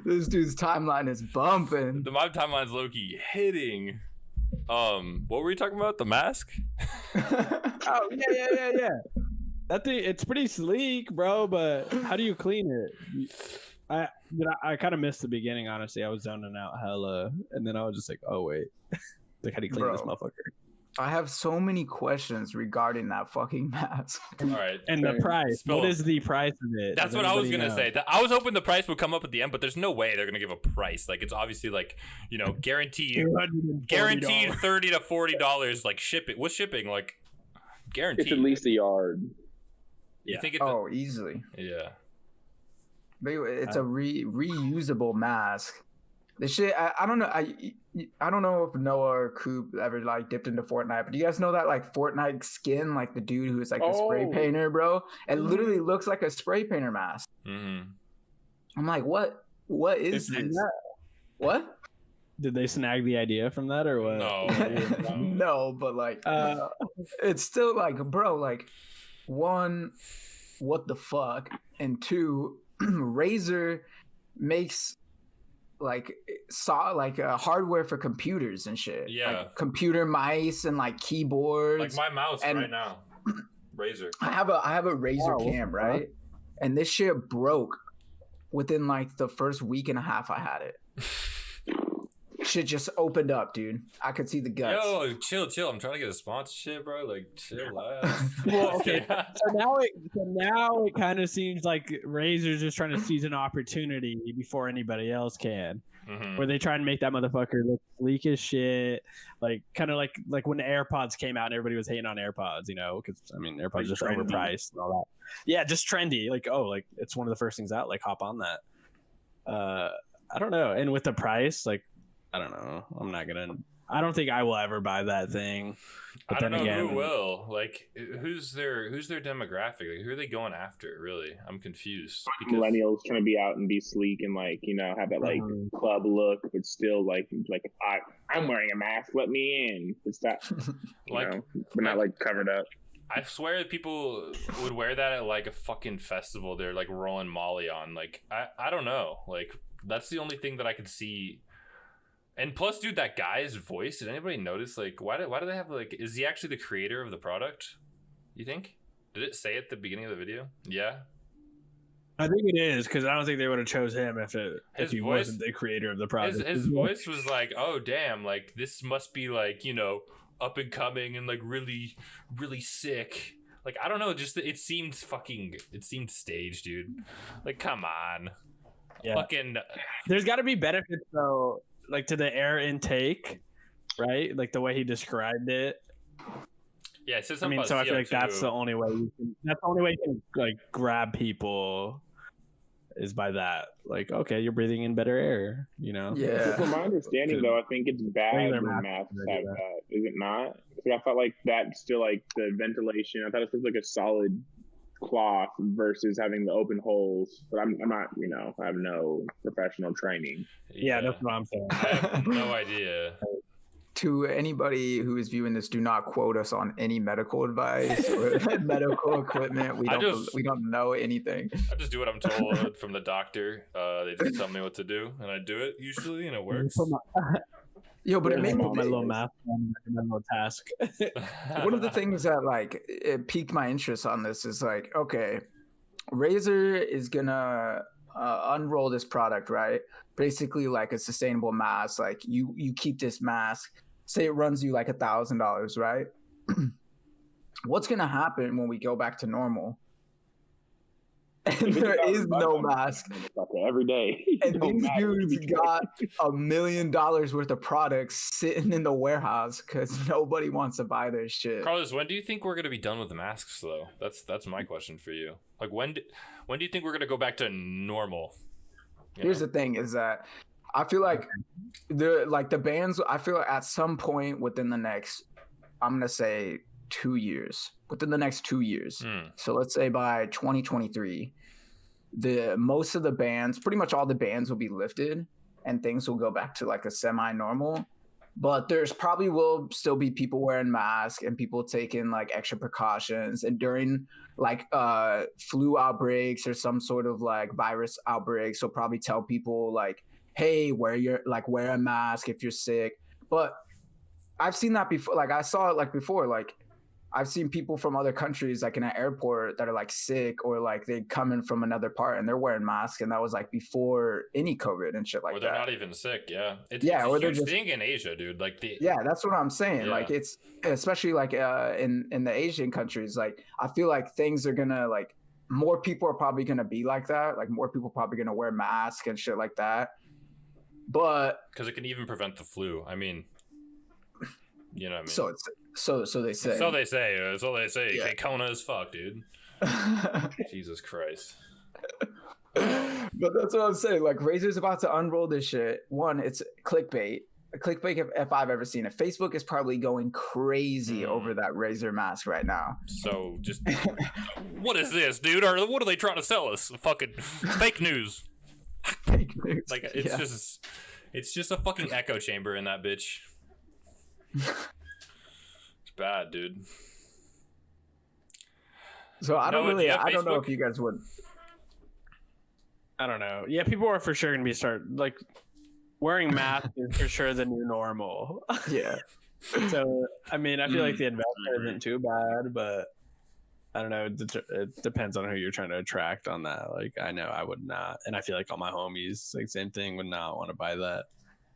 This dude's timeline is bumping. my timeline's low-key hitting. What were we talking about? The mask? Oh yeah. That thing, it's pretty sleek, bro. But how do you clean it? I kind of missed the beginning. Honestly, I was zoning out hella, and then I was just like, oh wait, like how do you clean this motherfucker? I have so many questions regarding that fucking mask. All right. And the price. Spill What it. is the price of it? That's Does what I was anybody gonna know? say. I was hoping the price would come up at the end, but there's no way they're gonna give a price. Like, it's obviously like, guaranteed $240. $30 to $40. Like, ship it. What's shipping? Like, guaranteed. It's at least a yard. You think it's Oh, easily. yeah. But it's a reusable mask. This shit, I don't know. I don't know if Noah or Coop ever like dipped into Fortnite, but do you guys know that like Fortnite skin, like the dude who's like the spray painter, bro? It literally looks like a spray painter mask. Mm-hmm. I'm like, what is this? What? Did they snag the idea from that or what? No. No, but like, it's still like, bro, like, one, what the fuck, and two, Razer makes like hardware for computers and shit. Yeah, like computer mice and like keyboards. Like my mouse right now, Razer. I have a Razer cam, right? And this shit broke within like the first week and a half I had it. Shit just opened up, dude. I could see the guts. Yo, chill. I'm trying to get a sponsorship, bro. Like, chill out. Well, okay. So now it kind of seems like Razer's just trying to seize an opportunity before anybody else can. Mm-hmm. Where they try and make that motherfucker look sleek as shit, like kind of like when the AirPods came out and everybody was hating on AirPods, you know, because I mean AirPods are just overpriced and all that. Yeah, just trendy. Like, oh, like it's one of the first things out. Like, hop on that. I don't know. And with the price, like, I don't know. I don't think I will ever buy that thing. But I don't know who will. Like, who's their demographic? Like, who are they going after? Really, I'm confused. Millennials trying to be out and be sleek and like, you know, have that like club look, but still like I'm wearing a mask. Let me in. It's that, like, know, but not like covered up. I swear that people would wear that at like a fucking festival. They're like rolling Molly on. Like, I don't know. Like, that's the only thing that I could see. And plus, dude, that guy's voice, did anybody notice, like, why do they have, like, is he actually the creator of the product, you think? Did it say at the beginning of the video? Yeah? I think it is, because I don't think they would have chose him if he wasn't the creator of the product. His voice was like, oh, damn, like, this must be, like, you know, up and coming and, like, really, really sick. Like, I don't know, just, it seemed staged, dude. Like, come on. Yeah. Fucking. There's got to be benefits, though. Like to the air intake, right? Like the way he described it. Yeah, it says something about so CO2. I feel like that's the only way you can like grab people is by that. Like, okay, you're breathing in better air, you know? Yeah. From my understanding, though, I think it's bad when masks have that. Is it not? I felt like that's still like the ventilation. I thought it was like a solid cloth versus having the open holes, but I'm not, you know, I have no professional training. Yeah, that's what I'm saying. I have no idea. To anybody who is viewing this, do not quote us on any medical advice or medical equipment. We don't know anything. I just do what I'm told from the doctor. They just tell me what to do, and I do it usually, and it works. Yo, but it made me my little math, my little task. One of the things that like it piqued my interest on this is like, okay, Razer is gonna unroll this product, right? Basically, like a sustainable mask. Like you keep this mask. Say it runs you like $1,000, right? What's gonna happen when we go back to normal? And there is no mask every day. And these dudes got $1 million worth of products sitting in the warehouse because nobody wants to buy their shit. Carlos, when do you think we're gonna be done with the masks, though? That's my question for you. Like, when do you think we're gonna go back to normal? Here's the thing: is that I feel like the bands. I feel like at some point within the next, I'm gonna say 2 years. Within the next 2 years. So let's say by 2023, most of the bands, pretty much all the bans will be lifted and things will go back to like a semi-normal. But there's probably will still be people wearing masks and people taking like extra precautions. And during like flu outbreaks or some sort of like virus outbreaks, they'll probably tell people like, hey, wear a mask if you're sick. But I've seen that before. Like I saw it like before, like I've seen people from other countries, like in an airport, that are like sick or like they come in from another part and they're wearing masks, and that was like before any COVID and shit like that. Or they're not even sick, yeah. It's or a they're huge just thing in Asia, dude. Like that's what I'm saying. Yeah. Like it's especially like in the Asian countries. Like I feel like things are gonna like more people are probably gonna be like that. Like more people probably gonna wear masks and shit like that. But because it can even prevent the flu. I mean, you know what I mean? So they say. So they say. Yeah. Kona as fuck, dude. Jesus Christ. But that's what I'm saying. Like, Razor's about to unroll this shit. One, it's clickbait. Clickbait if I've ever seen it. Facebook is probably going crazy over that Razor mask right now. So just, what is this, dude? Or what are they trying to sell us? Fucking fake news. Fake news. Like it's just a fucking echo chamber in that bitch. It's bad, dude. So I don't know if you guys would. I don't know. Yeah, people are for sure gonna be wearing masks is for sure the new normal. Yeah. So I mean, I feel like the investment isn't too bad, but I don't know. It depends on who you're trying to attract on that. Like, I know I would not, and I feel like all my homies, like, same thing, would not want to buy that.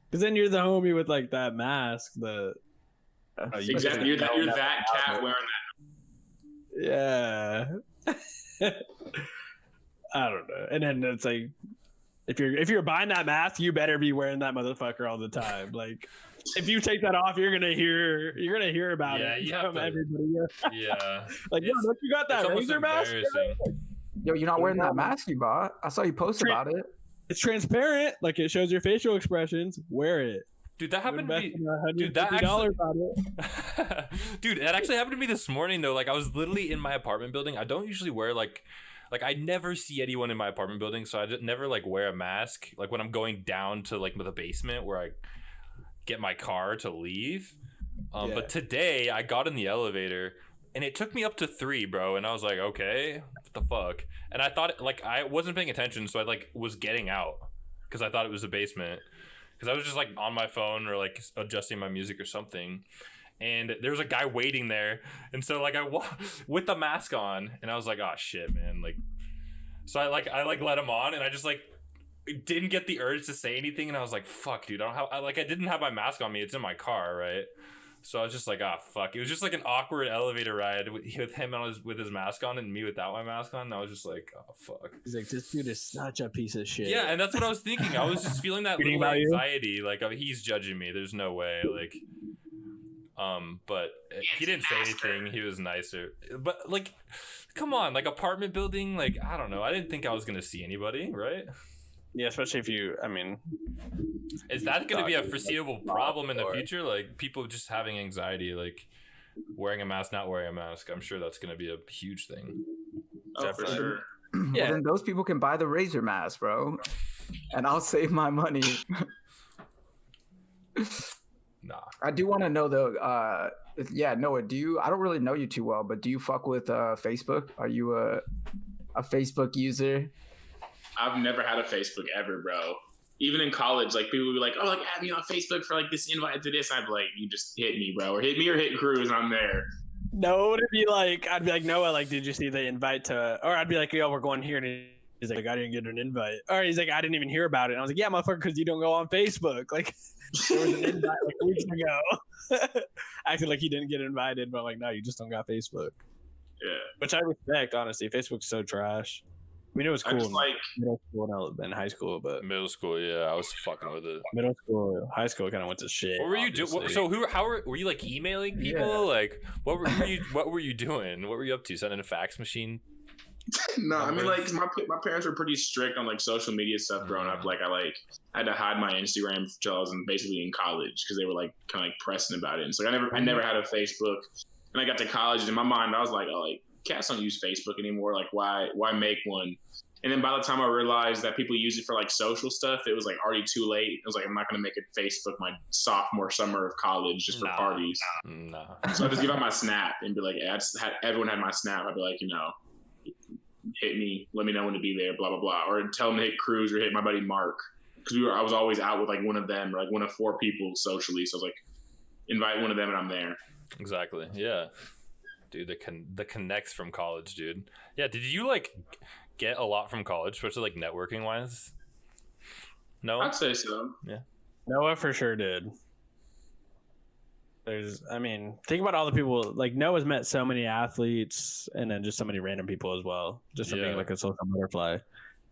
Because then you're the homie with like that mask. Exactly. You're that cat wearing that. Yeah. I don't know. And then it's like, if you're buying that mask, you better be wearing that motherfucker all the time. Like, if you take that off, you're gonna hear about it from everybody. Yeah. Like, yo, don't you got that Razor mask? Yo, you're not wearing that mask you bought. I saw you post about it. It's transparent. Like, it shows your facial expressions. Wear it. Dude, that happened to me. Dude, that actually happened to me this morning though. Like, I was literally in my apartment building. I don't usually wear like I never see anyone in my apartment building, so I never like wear a mask. Like, when I'm going down to like the basement where I get my car to leave. But today I got in the elevator and it took me up to 3, bro. And I was like, okay, what the fuck? And I thought, like, I wasn't paying attention, so I like was getting out because I thought it was a basement. Because I was just like on my phone or like adjusting my music or something. And there was a guy waiting there. And so like with the mask on, and I was like, oh shit, man. Like, so I let him on, and I just like didn't get the urge to say anything. And I was like, fuck, dude, I didn't have my mask on me. It's in my car, right? So I was just like, ah, fuck. It was just like an awkward elevator ride with him with his mask on and me without my mask on. And I was just like, oh, fuck. He's like, this dude is such a piece of shit. Yeah, and that's what I was thinking. I was just feeling that little anxiety. Like, he's judging me. There's no way. Like, but he didn't say anything. He was nicer. But, like, come on. Like, apartment building, like, I don't know. I didn't think I was going to see anybody, right? Yeah, especially if is that going to be a foreseeable problem in the future? Like, people just having anxiety, like wearing a mask, not wearing a mask. I'm sure that's going to be a huge thing. Oh, for sure. Yeah. Well, then those people can buy the Razor mask, bro. And I'll save my money. Nah. I do want to know though, Noah, I don't really know you too well, but do you fuck with Facebook? Are you a Facebook user? I've never had a Facebook ever, bro. Even in college, like, people would be like, oh, like, add me on Facebook for like this invite to this. I'd be like, you just hit me, bro, or hit Cruz, and I'm there. No, I'd be like, Noah, like, did you see the invite to, or I'd be like, yo, we're going here. And he's like, I didn't get an invite. Or he's like, I didn't even hear about it. And I was like, yeah, motherfucker, because you don't go on Facebook. Like, there was an invite like weeks ago. Acting like he didn't get invited, but I'm like, no, you just don't got Facebook. Yeah. Which I respect, honestly. Facebook's so trash. I mean, it was cool in middle school and high school, but middle school, yeah, I was fucking with it. Middle school, high school kind of went to shit. What were you doing? So were you like emailing people? Yeah. Like, what were you doing? What were you up to? Sending a fax machine? No, I mean, like, my parents were pretty strict on like social media stuff growing up. Like, I had to hide my Instagram until I was basically in college because they were like kind of like pressing about it. And so I never had a Facebook. And I got to college, and in my mind, I was like, oh, like, cats don't use Facebook anymore. Like, why make one? And then by the time I realized that people use it for like social stuff, it was like already too late. I was like, I'm not going to make it Facebook my sophomore summer of college just for parties. Nah. So I just give out my Snap and be like, everyone had my Snap. I'd be like, hit me, let me know when to be there, blah, blah, blah. Or tell them to hit Cruz or hit my buddy Mark. Because I was always out with like one of them or like one of 4 people socially. So I was like, invite one of them and I'm there. Exactly. Yeah. Dude, the connects from college, dude. Yeah, did you like get a lot from college, especially like networking wise? No, I'd say so. Yeah, Noah for sure did. Think about all the people. Like, Noah's met so many athletes, and then just so many random people as well, just from being like a social butterfly.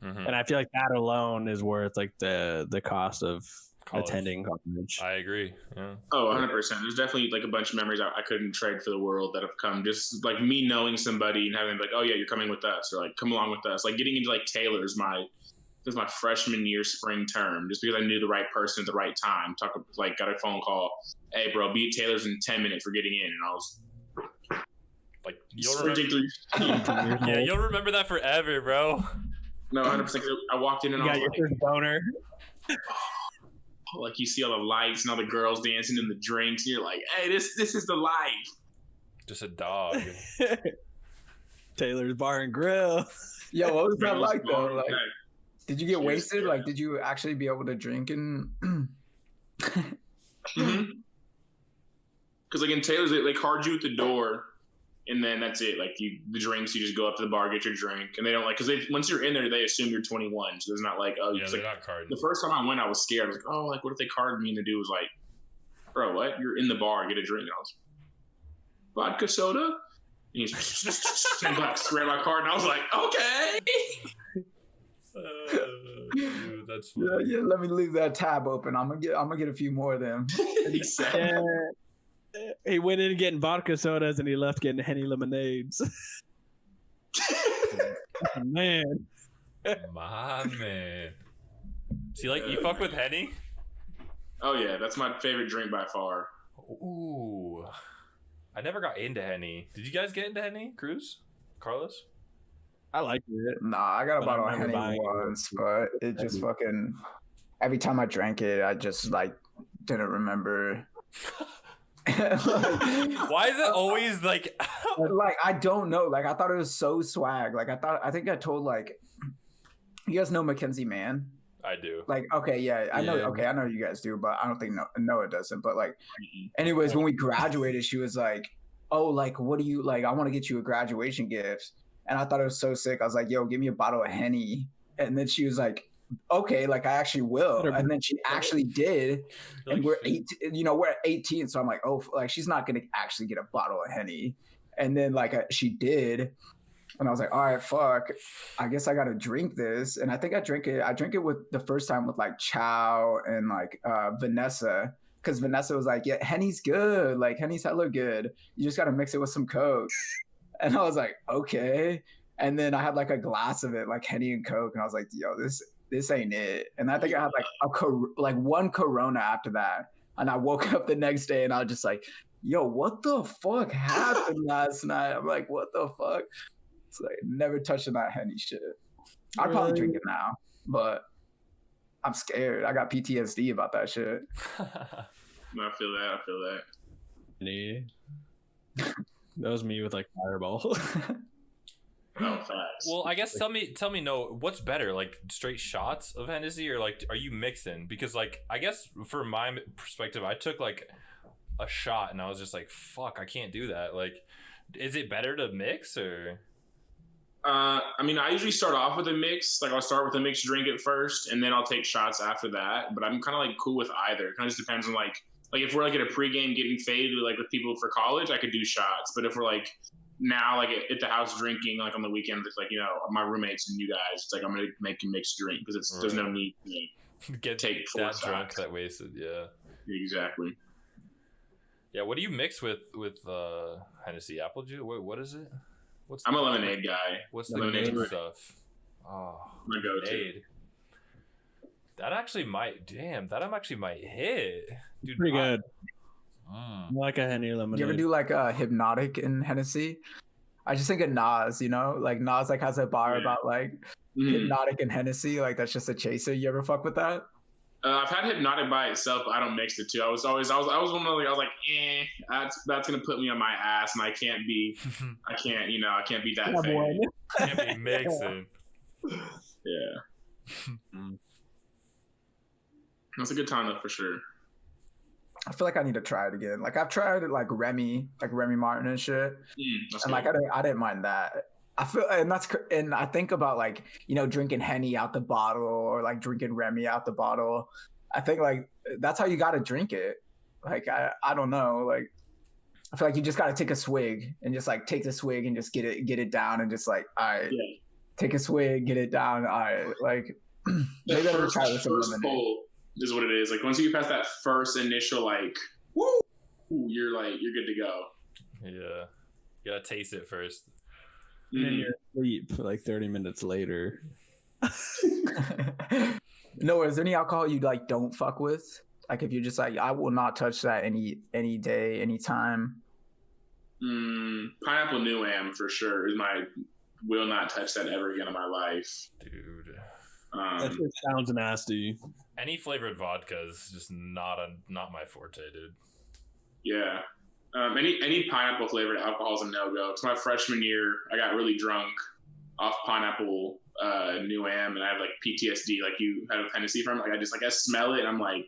Mm-hmm. And I feel like that alone is worth like the cost of attending college. I agree. Yeah. Oh, 100%. There's definitely like a bunch of memories I couldn't trade for the world that have come. Just like me knowing somebody and having like, oh yeah, you're coming with us, or like come along with us. Like getting into like Taylor's my freshman year spring term, just because I knew the right person at the right time. Got a phone call. Hey, bro, be at Taylor's in 10 minutes. We're getting in, and I was like, you'll remember that forever, bro. No, 100%. I walked in and you I got was your like, first boner. Like you see all the lights and all the girls dancing and the drinks, and you're like, hey, this is the life. Just a dog. Taylor's Bar and Grill. Yo, what was that like though? Like, Okay. did you get Cheers, wasted? yeah. Like, did you actually be able to drink and? Mm-hmm. Because like in Taylor's, they card you at the door, and then that's it. Like the drinks, you just go up to the bar, get your drink, and they don't like because once you're in there, they assume you're 21. So there's not like Yeah, they're not carding. The first time I went, I was scared. I was like, oh, like what if they carded me? And the dude was like, bro, what? You're in the bar, get a drink. And I was vodka soda. And he's $10 ran my card, and I was like, okay. Dude, that's funny. Yeah, let me leave that tab open. I'm gonna get a few more of them. Exactly. He went in getting vodka sodas and he left getting Henny lemonades. Man. My man. See, like, you fuck with Henny? Oh yeah, that's my favorite drink by far. Ooh. I never got into Henny. Did you guys get into Henny, Cruz? Carlos? I liked it. Nah, I got a But bottle I of remember Henny buying it. once, but it just fucking every time I drank it, I just like didn't remember. Why is it always like Like I don't know. Like I thought it was so swag. Like I think I told like you guys know Mackenzie Mann. I do. Like okay, yeah, I know. Yeah. Okay, I know you guys do, but I don't think Noah doesn't. But like, anyways, when we graduated, she was like, "Oh, like what do you like? I want to get you a graduation gift." And I thought it was so sick. I was like, "Yo, give me a bottle of Henny." And then she was like, "Okay, like I actually will." And then she actually did. And we're 18, we're at 18, so I'm like, "Oh, like she's not gonna actually get a bottle of Henny." And then like she did. And I was like, all right, fuck, I guess I got to drink this. And I think I drink it with the first time with like Chow and like Vanessa. Because Vanessa was like, yeah, Henny's good. Like Henny's hella good. You just got to mix it with some Coke. And I was like, okay. And then I had like a glass of it, like Henny and Coke. And I was like, yo, this ain't it. And I think I had like one Corona after that. And I woke up the next day and I was just like, yo, what the fuck happened last night? I'm like, what the fuck? It's like never touching that Henny shit. I'd probably drink it now, but I'm scared. I got PTSD about that shit. No, I feel that. Henny. That was me with like Fireball. Oh, facts. Well, I guess tell me, no, what's better, like straight shots of Hennessy or like are you mixing? Because like I guess from my perspective, I took like a shot and I was just like, fuck, I can't do that. Like, is it better to mix or? I mean, I usually start off with a mix. Like I'll start with a mixed drink at first, and then I'll take shots after that. But I'm kind of like cool with either. It kind of just depends on like if we're like at a pregame getting faded like with people for college, I could do shots. But if we're like now like at the house drinking like on the weekend with like my roommates and you guys, it's like I'm gonna make a mixed drink because there's no need to take that drunk, that wasted. Yeah, exactly. Yeah, what do you mix with Hennessy? Apple juice? What is it? I'm a lemonade guy. What's the lemonade good stuff? Oh, my go-to. lemonade. That actually might hit. Dude, Pretty good. I like a Henny lemonade. You ever do like a Hypnotic in Hennessy? I just think of Nas, like Nas like has a bar about like Hypnotic and Hennessy. Like that's just a chaser. You ever fuck with that? I've had Hypnotic by itself, but I don't mix the two. I was one of those, I was like, that's gonna put me on my ass, and I can't be that fan. Can't be mixing. Yeah. That's a good time though, for sure. I feel like I need to try it again. Like I've tried it like Remy Martin and shit, and like I didn't mind that. I feel, and I think about like drinking Henny out the bottle or like drinking Remy out the bottle. I think like that's how you got to drink it. Like I don't know. Like I feel like you just got to take a swig and just like take the swig and just get it down and just like all right, take a swig, get it down. All right, like maybe I'm gonna try with some lemonade. is what it is. Like once you pass that first initial like, woo, you're good to go. Yeah, you gotta taste it first. And then you're asleep like 30 minutes later. No, is there any alcohol you like don't fuck with? Like if you're just like, I will not touch that any day, any time. Pineapple New Am for sure is will not touch that ever again in my life, Dude. That just sounds nasty. Any flavored vodka is just not my forte, dude. Yeah. Any pineapple flavored alcohol is a no-go. Because my freshman year, I got really drunk off pineapple New Am, and I have like PTSD, like you have a Tennessee from. Like I smell it, and I'm like,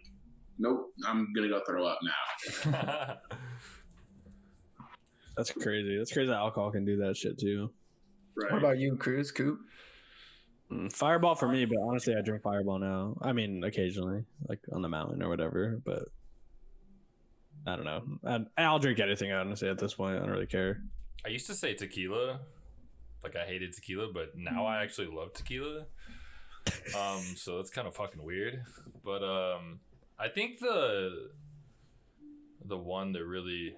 nope, I'm gonna go throw up now. That's crazy. That's crazy that alcohol can do that shit too. Right. What about you, Cruz? Coop? Fireball for me, but honestly, I drink Fireball now. I mean, occasionally, like on the mountain or whatever, but I don't know. I'll drink anything, honestly, at this point. I don't really care. I used to say tequila. Like, I hated tequila, but now I actually love tequila. So that's kind of fucking weird. But I think the one that really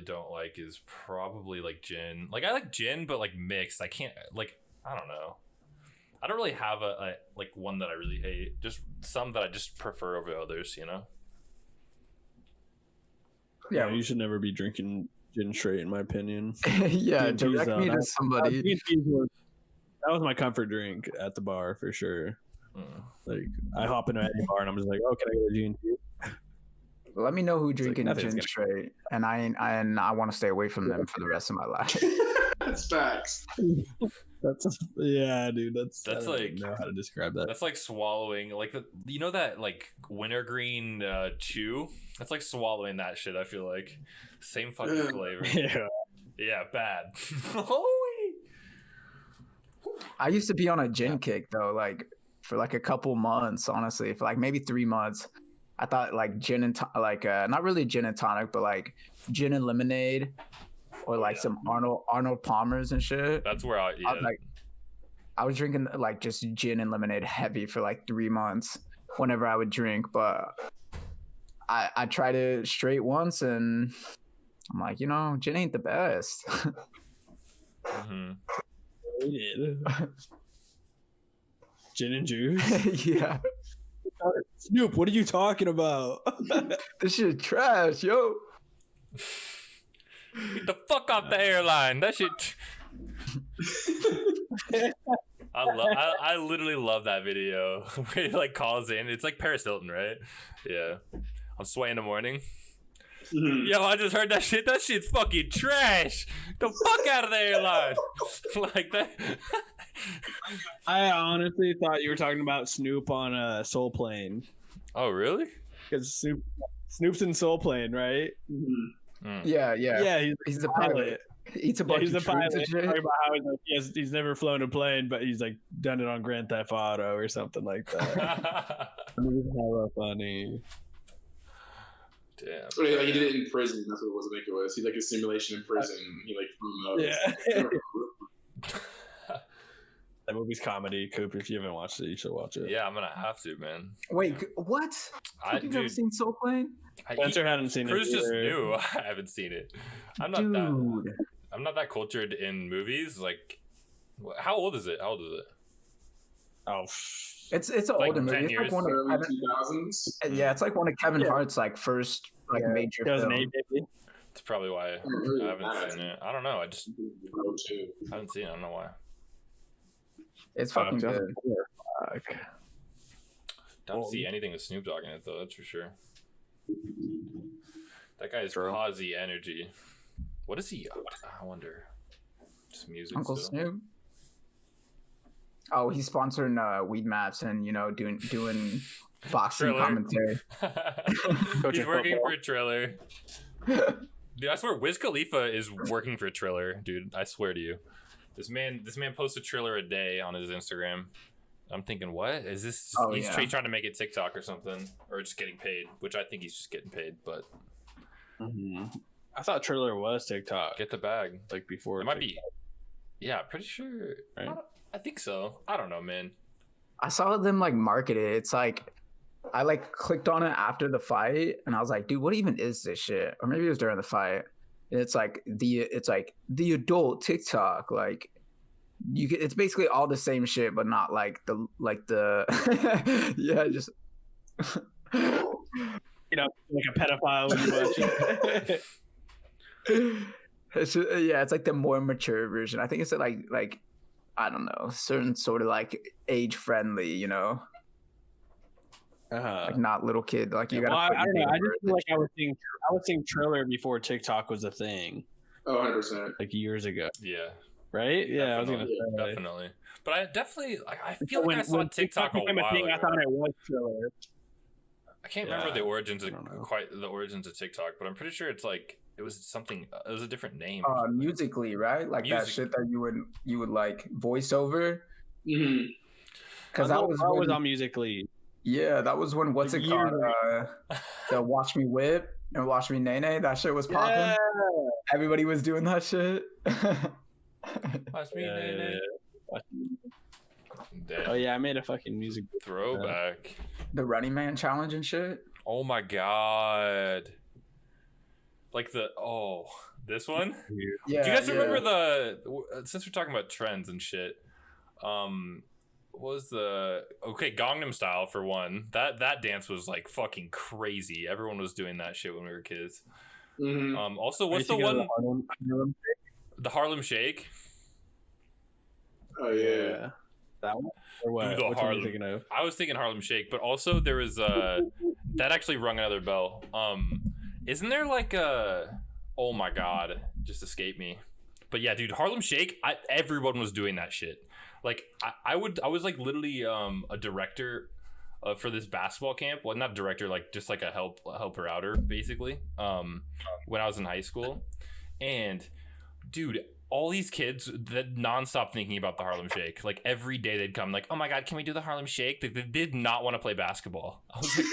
don't like is probably like gin. Like I like gin, but like mixed. I can't I don't know. I don't really have a like one that I really hate. Just some that I just prefer over others, you know? Yeah, you should never be drinking gin straight, in my opinion. Yeah, direct me to somebody. That was my comfort drink at the bar for sure. Like I hop into any bar and I'm just like, oh, can I get a G&T? Let me know who drinking like, gin straight, and I want to stay away from them for the rest of my life. That's facts. Yeah, dude. That's like, I don't know how to describe that. That's like swallowing like that like wintergreen chew. That's like swallowing that shit. I feel like same fucking flavor. Yeah, bad. I used to be on a gin kick though, like for like a couple months, honestly, for like maybe 3 months. I thought like gin and not really gin and tonic, but like gin and lemonade, or like some Arnold Palmers and shit. That's where I was drinking like just gin and lemonade heavy for like 3 months whenever I would drink, but I tried it straight once and I'm like, gin ain't the best. Mm-hmm. Gin and juice? Yeah. Snoop, what are you talking about? This shit trash, yo. Get the fuck off the airline. That shit. I literally love that video where he like calls in. It's like Paris Hilton, right? Yeah. On Sway in the Morning. Mm-hmm. Yo, I just heard that shit. That shit's fucking trash. Get the fuck out of the airline. Like that. I honestly thought you were talking about Snoop on Soul Plane. Oh, really? Because Snoop's in Soul Plane, right? Mm-hmm. Mm. Yeah, he's the pilot. He eats a bunch of pilot. Talking about how he's never flown a plane, but he's like done it on Grand Theft Auto or something like that. Hella funny. Damn. Like he did it in prison. That's what it was. I think it was. He like a simulation in prison. He like That movie's comedy. Cooper, if you haven't watched it, you should watch it. Yeah, I'm gonna have to, man. Wait, what? You've never seen Soul Plane? Spencer hadn't seen it. Cruz just knew I haven't seen it. I'm not that cultured in movies. Like, how old is it? Oh, it's an like older movie. 10 It's years. like one of 2000s. Yeah, it's like one of Kevin Hart's like first like major films. 2008, maybe. That's probably why I haven't seen it. I don't know. I haven't seen it. I don't know why. It's fucking good. Don't see anything with Snoop Dogg in it though. That's for sure. That guy is posy energy. What is he? I wonder. Just music. Uncle still. Snoop. Oh, he's sponsoring Weed Maps and doing boxing Triller. commentary. He's working for Triller. Dude, I swear Wiz Khalifa is working for Triller, dude. I swear to you. This man posts a Triller a day on his Instagram. I'm thinking, what is this? He's trying to make it TikTok or something, or just getting paid, which I think he's just getting paid. But I thought Triller was TikTok. Get the bag, like before. It might be. Yeah, pretty sure. Right? I think so. I don't know, man. I saw them like market it. It's like I like clicked on it after the fight, and I was like, dude, what even is this shit? Or maybe it was during the fight. And it's like the adult TikTok, like it's basically all the same shit, but not like the yeah, just you know, like a pedophile when you watch it. It's just, yeah, it's like the more mature version. I think it's like I don't know, certain sort of like age friendly, you know. Like not little kid, like you gotta. Well, I don't know. I just feel like I was seeing Triller before TikTok was a thing. Oh, 100%. Like years ago. Yeah. Right? Yeah, I was gonna say definitely. But I definitely, I feel like I saw TikTok a while ago. I thought it was Triller. I can't remember the origins of TikTok, but I'm pretty sure it's like it was something. It was a different name. Musically, right? Like that shit that you would like voice over. Mm-hmm. Because that was on Musically. Yeah, that was when what's it called? The Watch Me Whip and Watch Me Nay Nay. That shit was popping. Yeah. Everybody was doing that shit. Watch Me Nay Nay. Oh yeah, I made a fucking music throwback. The Running Man challenge and shit. Oh my god! Like this one. Yeah. Do you guys remember since we're talking about trends and shit? Was the Gangnam Style for one. That dance was like fucking crazy. Everyone was doing that shit when we were kids. Mm-hmm. Also, what's the one? The Harlem Shake. Oh yeah. That one? Or what? Dude, Which one are you thinking of? I was thinking Harlem Shake, but also there was that actually rung another bell. Isn't there like oh my god, just escaped me. But yeah, dude, Harlem Shake. Everyone was doing that shit. Like I was like literally a director for this basketball camp. Well, not director, like just like a helper outer basically. When I was in high school, and dude, all these kids that nonstop thinking about the Harlem Shake. Like every day they'd come like, oh my god, can we do the Harlem Shake? They did not want to play basketball. I was like,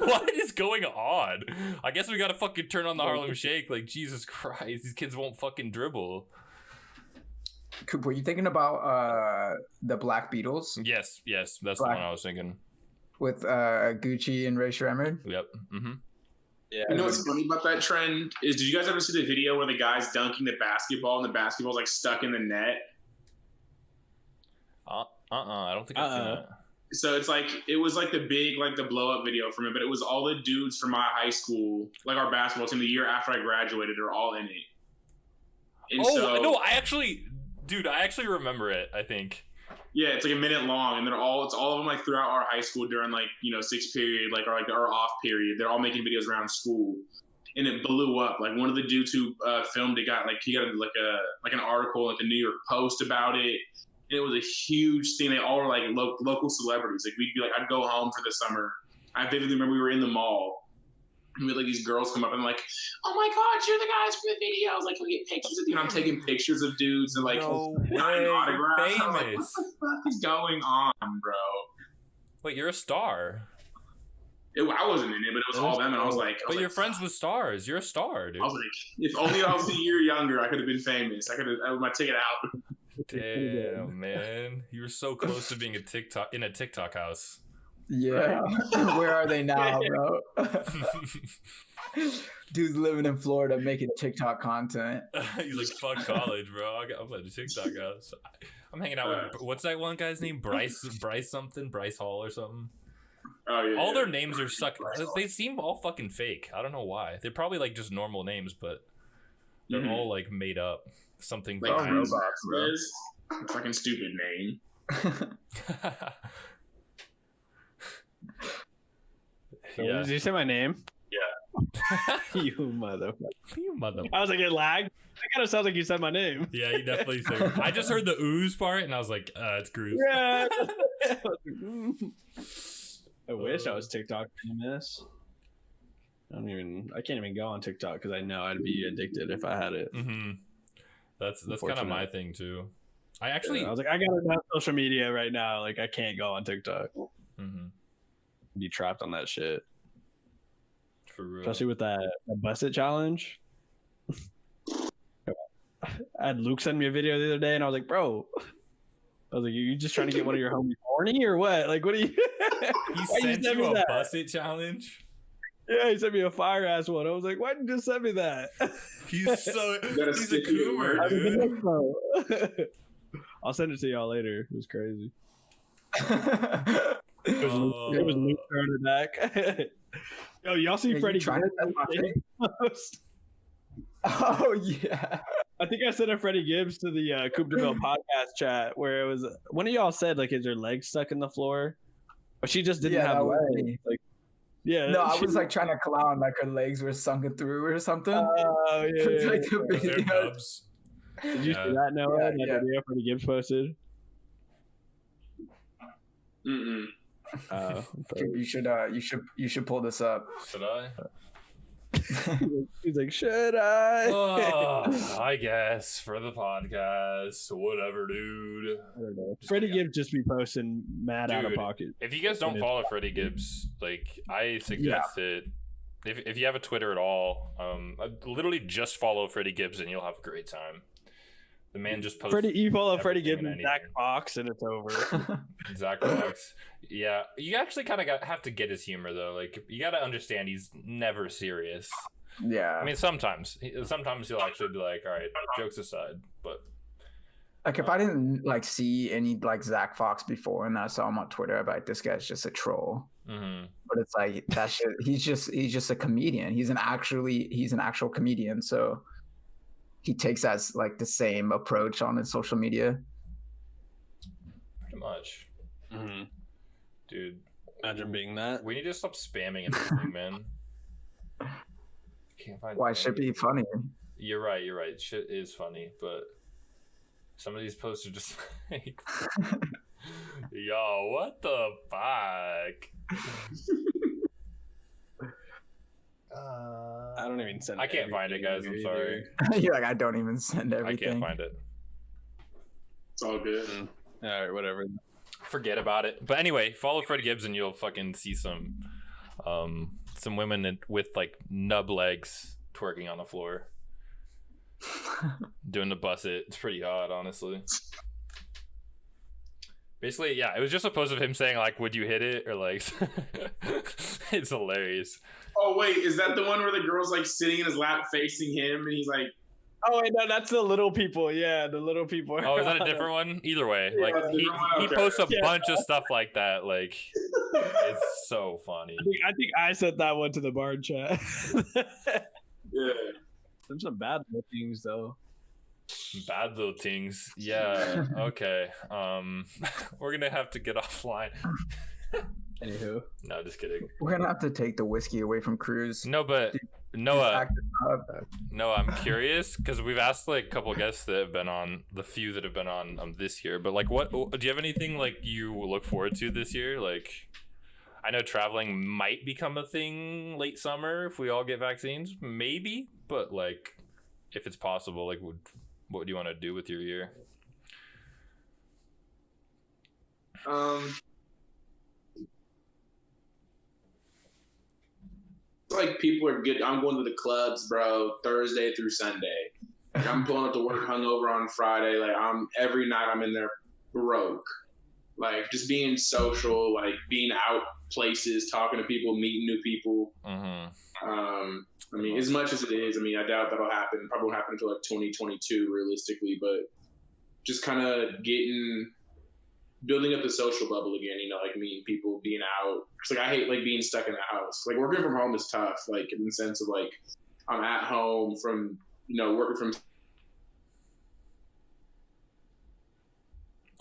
what is going on? I guess we gotta fucking turn on the Harlem Shake. Like Jesus Christ, these kids won't fucking dribble. Coop, were you thinking about the Black Beatles? Yes, that's the one I was thinking. With Gucci and Ray Shremmerd? Yep. Mm-hmm. Yeah. You know what's funny about that trend is, did you guys ever see the video where the guy's dunking the basketball and the basketball's like stuck in the net? I don't think I've seen that. So it's like, it was like the blow up video from it, but it was all the dudes from my high school, like our basketball team, the year after I graduated, are all in it. And no, I actually remember it, I think. Yeah, it's like a minute long, and it's all of them like throughout our high school during like, you know, sixth period, like our off period. They're all making videos around school, and it blew up. Like one of the dudes who filmed it got an article like the New York Post about it, and it was a huge thing. They all were like local celebrities. Like we'd be like, I'd go home for the summer. I vividly remember we were in the mall. And we had like these girls come up and like, oh my god, you're the guys from the videos. Like, can we get pictures of you? And I'm taking pictures of dudes and like autographs. I was like, what the fuck is going on, bro? Wait, you're a star. I wasn't in it, but it was all them, and I was like, but you're friends with stars. You're a star, dude. I was like, if only I was a year younger, I could have been famous. I had my ticket out. Damn, man, you were so close to being in a TikTok house. Yeah. Where are they now, bro? Dude's living in Florida making TikTok content. He's like, fuck college, bro. I'm at a TikTok house. I'm hanging out with, what's that one guy's name? Bryce Hall or something. Oh yeah. All their names are they seem all fucking fake. I don't know why. They're probably like just normal names, but they're all like made up. Something like robots, bro. Fucking stupid name. Yeah. Did you say my name? Yeah. You motherfucker. I was like, it lagged. That kind of sounds like you said my name. Yeah, you definitely said. I just heard the ooze part, and I was like, it's Cruz. Yeah. I wish I was TikTok famous. I can't even go on TikTok because I know I'd be addicted if I had it. Mm-hmm. That's kind of my thing too. I was like, I gotta have social media right now. Like, I can't go on TikTok. Mm-hmm. Be trapped on that shit. For real. Especially with that Bust It challenge. I had Luke send me a video the other day, and I was like, bro. I was like, you just trying to get one of your homies horny or what? Like, what are you? He sent you a bust it challenge? Yeah, he sent me a fire ass one. I was like, why did you just send me that? He's a coomer, dude. I'll send it to y'all later. It was crazy. It was Luke throwing it back. Yo, y'all see Freddie trying to test my Gibbs? Oh yeah. I think I sent a Freddie Gibbs to the Coopdeville Podcast chat where it was one of y'all said like, is her leg stuck in the floor? But she just didn't have legs. Like, yeah. No, I was like trying to clown like her legs were sunken through or something. Oh yeah. Like the video. Did you see that, Noah? That video Freddie Gibbs posted? Mm-mm. You should pull this up. Should I? He's like, should I? I guess for the podcast, whatever, dude. I don't know. Freddie Gibbs just be posting mad out of pocket. If you guys don't follow Freddie Gibbs, like I suggest it. If you have a Twitter at all, literally just follow Freddie Gibbs and you'll have a great time. The man just posts. You follow Freddie Gibbs and Zach Fox, and it's over. Zach Fox. Yeah, you actually kind of have to get his humor though. Like you got to understand he's never serious. Yeah. I mean, sometimes he'll actually be like, "All right, jokes aside," but like if I didn't like see any like Zach Fox before, and then I saw him on Twitter, I'd be like, this guy's just a troll. Mm-hmm. But it's like that shit. He's just a comedian. He's an actual comedian. So. He takes that like the same approach on his social media. Pretty much. Mm-hmm. Dude. Imagine being that. We need to stop spamming everything, man. Can't find Why should be funny? You're right. Shit is funny, but some of these posts are just like, yo, what the fuck? I don't even send. I can't find it, guys. I'm sorry. You're like, I don't even send everything. I can't find it. It's all good. All right, whatever. Forget about it. But anyway, follow Freddie Gibbs and you'll fucking see some women with like nub legs twerking on the floor, doing the bust it. It's pretty odd, honestly. Basically, yeah, it was just a post of him saying like, "Would you hit it?" or like, it's hilarious. Oh wait, is that the one where the girl's like sitting in his lap facing him and he's like, oh wait, no, that's the little people. Yeah, the little people. Oh, is that a different one? Either way, like he posts a bunch of stuff like that. Like it's so funny. I think I sent that one to the barn chat. yeah. There's some bad little things though. Bad little things. Yeah. Okay. We're gonna have to get offline. Anywho. No, just kidding. We're gonna have to take the whiskey away from Cruz. No, but Noah, I'm curious because we've asked like a couple guests that have been on, the few that have been on this year. But like, what do you have anything like you look forward to this year? Like, I know traveling might become a thing late summer if we all get vaccines, maybe. But like, if it's possible, like, what do you want to do with your year? Like people are good. I'm going to the clubs, bro, Thursday through Sunday. Like I'm pulling up to work hungover on Friday. Like every night I'm in there broke. Like just being social, like being out places, talking to people, meeting new people. Mm-hmm. I mean, as much as it is, I mean, I doubt that'll happen. Probably won't happen until like 2022 realistically, but just kind of building up the social bubble again, you know, like meeting people, being out. It's like, I hate like being stuck in the house. Like working from home is tough, like in the sense of like, I'm at home from, you know, working from.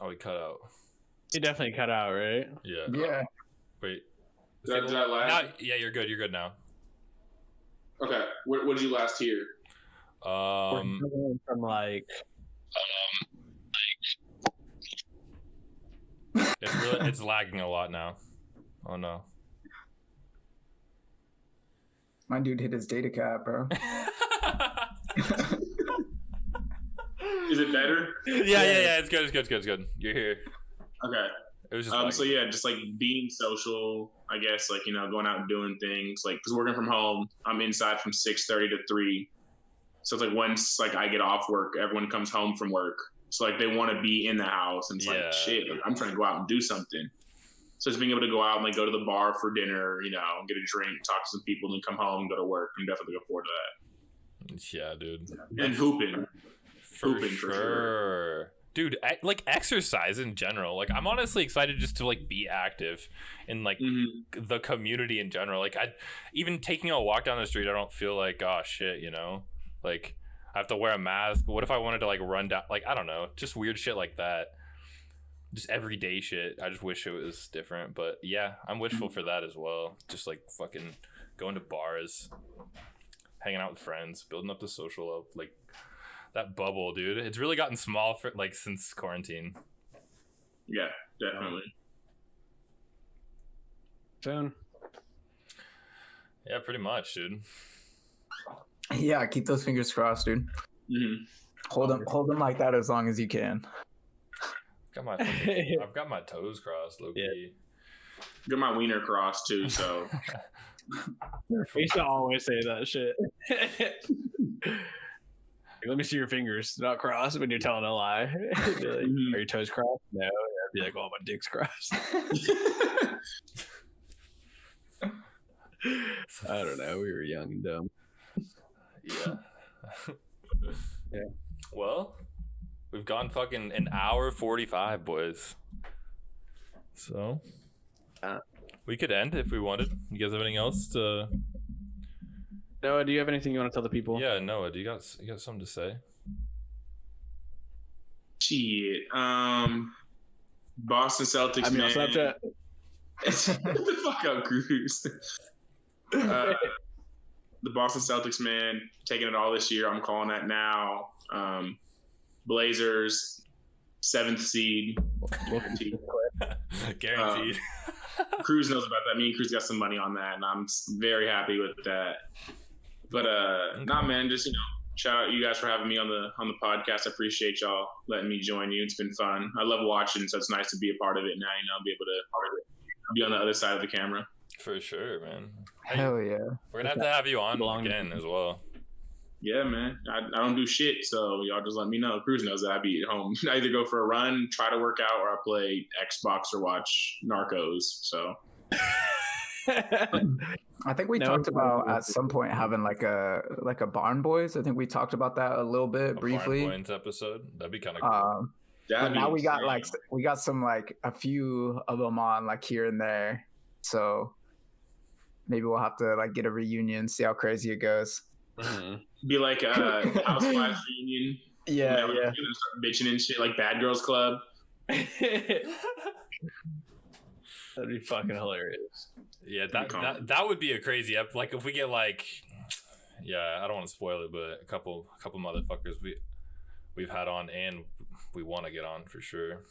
Oh, he cut out. He definitely cut out, right? Yeah. Yeah. Wait. Did I lag? Yeah, you're good. You're good now. Okay. What did you last hear? From like. It's lagging a lot now. Oh no. My dude hit his data cap, bro. Is it better? Yeah. It's good. You're here. Okay. It was just so yeah, just like being social, I guess, like, you know, going out and doing things, like, because working from home, I'm inside from 6:30 to 3. So it's like once like I get off work, everyone comes home from work. So like they want to be in the house, and it's like, shit, like, I'm trying to go out and do something. So just being able to go out and like go to the bar for dinner, you know, get a drink, talk to some people, and then come home, go to work. I'm definitely looking forward to that. Yeah, dude. And hooping. For sure. Dude, like exercise in general. Like I'm honestly excited just to like be active in like the community in general. Like even taking a walk down the street, I don't feel like, oh shit, you know? Like I have to wear a mask. What if I wanted to like run down, like, I don't know, just weird shit like that. Just everyday shit. I just wish it was different. But yeah, I'm wishful for that as well. Just like fucking going to bars, hanging out with friends, building up the social up, like that bubble, dude. It's really gotten small for like since quarantine. Yeah, definitely. Soon. Yeah, pretty much, dude. Yeah, keep those fingers crossed, dude. Hold them like that as long as you can. I've got my toes crossed, low key. Got my wiener crossed too, so. We used to always say that shit. Let me see your fingers not crossed when you're telling a lie. Be like, are your toes crossed? No. I'd be like, oh, my dick's crossed. I don't know. We were young and dumb. Yeah. Yeah. Well, we've gone fucking an hour 45, boys. So we could end if we wanted. You guys have anything else to? Noah, do you have anything you want to tell the people? Yeah, Noah, do you got something to say? Shit. Boston Celtics, I mean, man. on Snapchat. Get the fuck up, Cruz. The Boston Celtics, man, taking it all this year. I'm calling that now. Blazers, 7th seed. Guaranteed. Cruz knows about that. Me and Cruz got some money on that, and I'm very happy with that. But nah, man, just, you know, shout out you guys for having me on the podcast. I appreciate y'all letting me join you. It's been fun. I love watching, so it's nice to be a part of it now. You know, be able to be on the other side of the camera. For sure, man. Hell yeah. We're gonna have you on again as well. Yeah, man. I don't do shit, so y'all just let me know. Cruz knows that I be at home. I either go for a run, try to work out, or I play Xbox or watch Narcos. So I think we talked about at some point having like a Barn Boys. I think we talked about that a little bit briefly. Barn Boys episode. That'd be kind of cool. But now we got some like a few of them on like here and there. So maybe we'll have to like get a reunion, see how crazy it goes. Be like a Housewives reunion. Yeah, you know, yeah. Start bitching and shit like Bad Girls Club. That'd be fucking hilarious. Yeah, that would be a crazy like if we get like, yeah, I don't want to spoil it, but a couple motherfuckers we've had on and we want to get on for sure.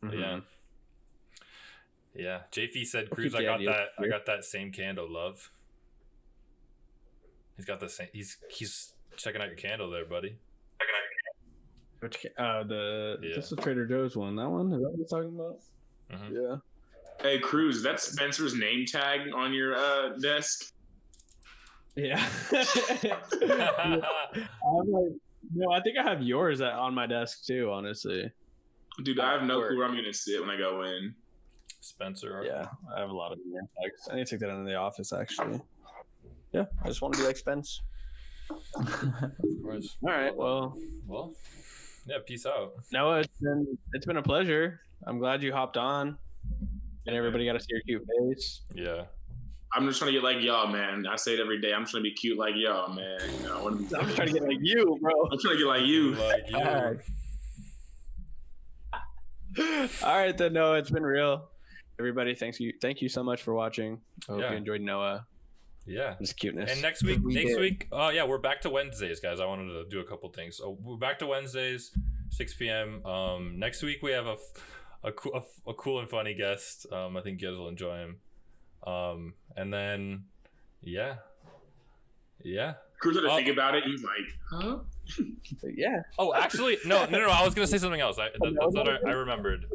But yeah, JP said, Cruz, I got that same candle, love. He's got the same. He's checking out your candle there, buddy. Which this is Trader Joe's one. That one, is that what you're talking about? Yeah. Hey, Cruz, that's Spencer's name tag on your desk. Yeah. No, I think I have yours on my desk too, honestly. Dude, I have no clue where I'm gonna sit when I go in. Spencer. Yeah, I have a lot of name tags. I need to take that into the office actually. Yeah, I just want to be like Spence. All right, well, yeah, peace out. Noah, it's been a pleasure. I'm glad you hopped on, and everybody got to see your cute face. Yeah. I'm just trying to get like y'all, man. I say it every day. I'm trying to be cute like y'all, man. You know, I'm trying to get like you, bro. I'm trying to get like you. All right, then, Noah, it's been real. Everybody, thank you so much for watching. I hope you enjoyed Noah. Yeah, his cuteness. And next week, yeah, we're back to Wednesdays, guys. I wanted to do a couple things. So we're back to Wednesdays, 6 p.m. Next week we have a cool and funny guest. I think you guys will enjoy him. And then, yeah. Cruz had to think about it. He's like, huh? Yeah. Oh, actually, no. I was gonna say something else. That's what I remembered.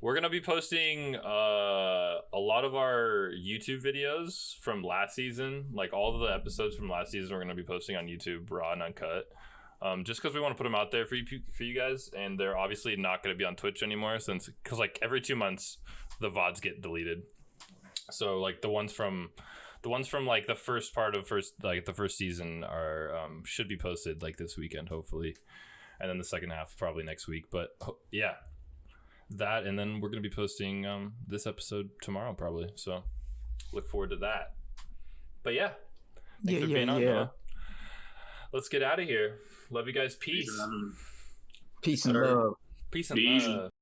We're gonna be posting a lot of our YouTube videos from last season, like all of the episodes from last season. We're gonna be posting on YouTube, raw and uncut, just because we want to put them out there for you guys. And they're obviously not gonna be on Twitch anymore, because like every 2 months the VODs get deleted. So like the ones from like the first part of the first season are should be posted like this weekend hopefully, and then the second half probably next week. But yeah, that, and then we're gonna be posting this episode tomorrow probably. So look forward to that. But yeah, thanks for being on. Noah. Let's get out of here. Love you guys. Peace. Peace and love. Peace and love.